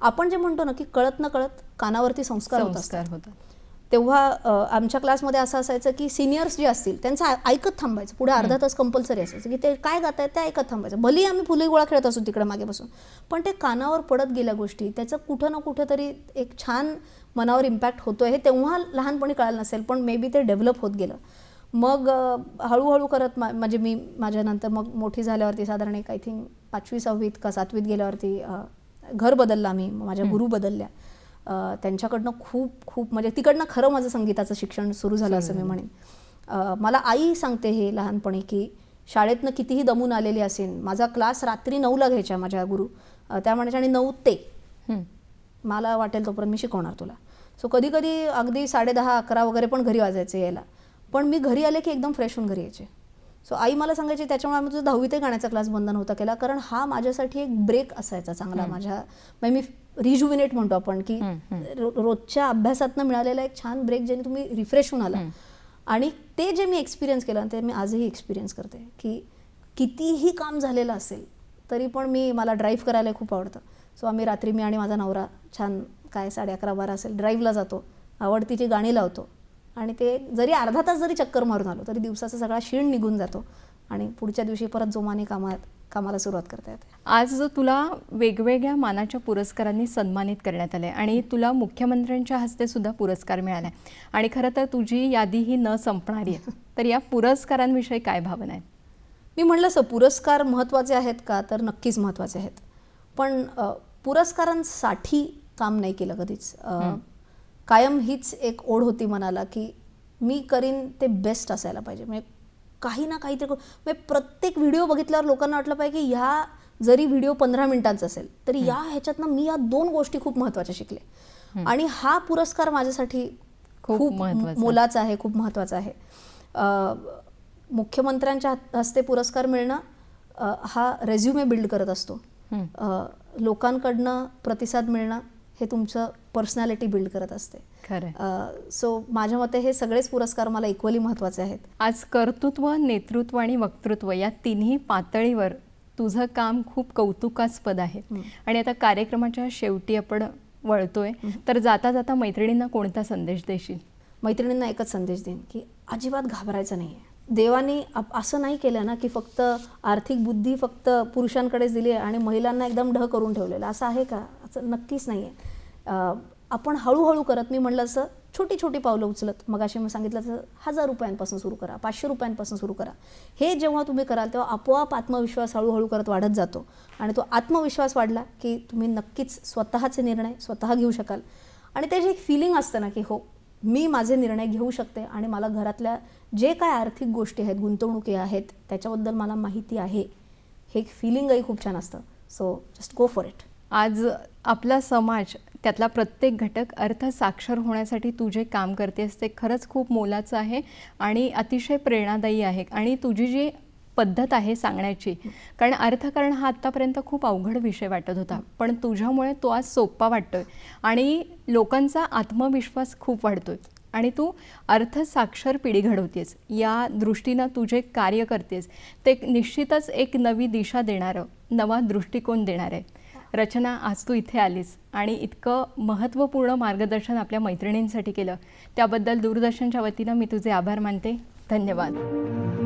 आपण जे म्हणतो ना की कळत न कळत कानावरती संस्कार होत असतात. तेव्हा आमच्या क्लासमध्ये असं असायचं की सिनियर्स जे असतील त्यांचं ऐकत थांबायचं. पुढे अर्धा तास कंपल्सरी असायचं की ते काय गात आहेत ते ऐकत थांबायचं. भलेही आम्ही फुले गोळा खेळत असू तिकडे मागे बसून, पण ते कानावर पडत गेल्या गोष्टी त्याचं कुठं ना कुठं तरी एक छान मनावर इम्पॅक्ट होतोय हे तेव्हा लहानपणी कळालं नसेल, पण मे बी ते डेव्हलप होत गेलं. मग हळूहळू करत म्हणजे मी माझ्यानंतर मग मोठी झाल्यावरती साधारण एक आय थिंक 5वी 6वीत का 7वीत गेल्यावरती घर बदललं आम्ही. माझ्या गुरु बदलल्या. त्यांच्याकडनं खूप म्हणजे तिकडनं खरं माझं संगीताचं शिक्षण सुरू झालं असं मी म्हणेन. मला आई सांगते हे लहानपणी की शाळेतनं कितीही दमून आलेली असेल. माझा क्लास रात्री 9ला घ्यायच्या माझ्या गुरु. त्या म्हणायच्या आणि 9 ते मला वाटेल तोपर्यंत मी शिकवणार तुला. सो कधी कधी अगदी 10:30-11 वगैरे पण घरी वाजायचे यायला. पण मी घरी आले की एकदम फ्रेश होऊन घरी यायचे. सो आई मला सांगायची त्याच्यामुळे आम्ही तुझं 10वीतही गाण्याचा क्लास बंद नव्हता केला, कारण हा माझ्यासाठी एक ब्रेक असायचा चांगला. माझ्या म्हणजे मी रिज्युविनेट म्हणतो आपण की रोजच्या अभ्यासातनं मिळालेला एक छान ब्रेक ज्याने तुम्ही रिफ्रेश होऊन आला. आणि ते जे मी एक्सपिरियन्स केलं ते मी आजही एक्सपिरियन्स करते की कितीही काम झालेलं असेल तरी पण मला ड्राईव्ह करायला खूप आवडतं. सो आम्ही रात्री मी आणि माझा नवरा छान काय 11:30-12 असेल ड्राईव्हला जातो, आवडतीची गाणी लावतो आणि ते जरी अर्धा तास जरी चक्कर मारून आलो तरी दिवसाचा सगळा शीण निघून जातो आणि पुढच्या दिवशी परत जोमाने कामाला सुरुवात करता येते. आज जो तुला वेगवेगळ्या मानाच्या पुरस्कारांनी सन्मानित करण्यात आले आणि तुला मुख्यमंत्र्यांच्या हस्ते सुद्धा पुरस्कार मिळाला आणि खरं तर तुझी यादी ही न संपणारी आहे. तर या पुरस्कारांविषयी काय भावना आहेत? मी म्हणलं असं पुरस्कार महत्त्वाचे आहेत का, तर नक्कीच महत्त्वाचे आहेत. पण पुरस्कारांसाठी काम नाही केलं कधीच. कायम हीच एक ओढ होती मनाला की मी करीन ते बेस्ट असायला पाहिजे. म्हणजे काही ना काहीतरी म्हणजे प्रत्येक व्हिडिओ बघितल्यावर लोकांना वाटलं पाहिजे की ह्या जरी व्हिडिओ 15 मिनिटांचा असेल तरी या ह्याच्यातनं मी या 2 गोष्टी खूप महत्त्वाच्या शिकले. आणि हा पुरस्कार माझ्यासाठी खूप मोलाचा आहे, खूप महत्त्वाचा आहे. मुख्यमंत्र्यांच्या हस्ते पुरस्कार मिळणं हा रेझ्युमे बिल्ड करत असतो. लोकांकडनं प्रतिसाद मिळणं हे तुमचं पर्सनॅलिटी बिल्ड करत असते. सो माझ्या मते हे सगळेच पुरस्कार मला इक्वली महत्त्वाचे आहेत. आज कर्तृत्व, नेतृत्व आणि वक्तृत्व या तिन्ही पातळीवर तुझं काम खूप कौतुकास्पद आहे. आणि आता कार्यक्रमाच्या शेवटी आपण वळतोय, तर जाता जाता मैत्रिणींना कोणता संदेश देशील? मैत्रिणींना एकच संदेश देईन की अजिबात घाबरायचं नाही आहे. देवाने असं नाही केलं ना की फक्त आर्थिक बुद्धी फक्त पुरुषांकडेच दिली आहे आणि महिलांना एकदम ढ करून ठेवलेलं. असं आहे का? असं नक्कीच नाही आहे. आपण हळूहळू करत, मी म्हणलं असं छोटी छोटी पावलं उचलत, मगाशी मी सांगितलं तसं 1000 रुपयांपासून सुरू करा, 500 रुपयांपासून सुरू करा. हे जेव्हा तुम्ही कराल तेव्हा आपोआप आत्मविश्वास हळूहळू करत वाढत जातो आणि तो आत्मविश्वास वाढला की तुम्ही नक्कीच स्वतःचे निर्णय स्वतः घेऊ शकाल. आणि ते जे एक फिलिंग असतं ना की हो मी माझे निर्णय घेऊ शकते आणि मला घरातल्या जे काय आर्थिक गोष्टी आहेत, गुंतवणुकी आहेत, त्याच्याबद्दल मला माहिती आहे, हे एक फिलिंगही खूप छान असतं. So just go for it. आज आपला समाज, त्यातला प्रत्येक घटक अर्थसाक्षर होण्यासाठी तू जे काम करतेस ते खरंच खूप मोलाचं आहे आणि अतिशय प्रेरणादायी आहे. आणि तुझी जी पद्धत आहे सांगण्याची. कारण अर्थकारण हा आत्तापर्यंत खूप अवघड विषय वाटत होता, पण तुझ्यामुळे तो आज सोपा वाटतोय आणि लोकांचा आत्मविश्वास खूप वाढतोय आणि तू अर्थसाक्षर पिढी घडवतेस. या दृष्टीनं तू जे कार्य करतेस ते निश्चितच एक नवी दिशा देणारं, नवा दृष्टिकोन देणार आहे. रचना, आज तू इथे आलीस आणि इतकं महत्त्वपूर्ण मार्गदर्शन आपल्या मैत्रिणींसाठी केलं त्याबद्दल दूरदर्शनच्या वतीनं मी तुझे आभार मानते. धन्यवाद.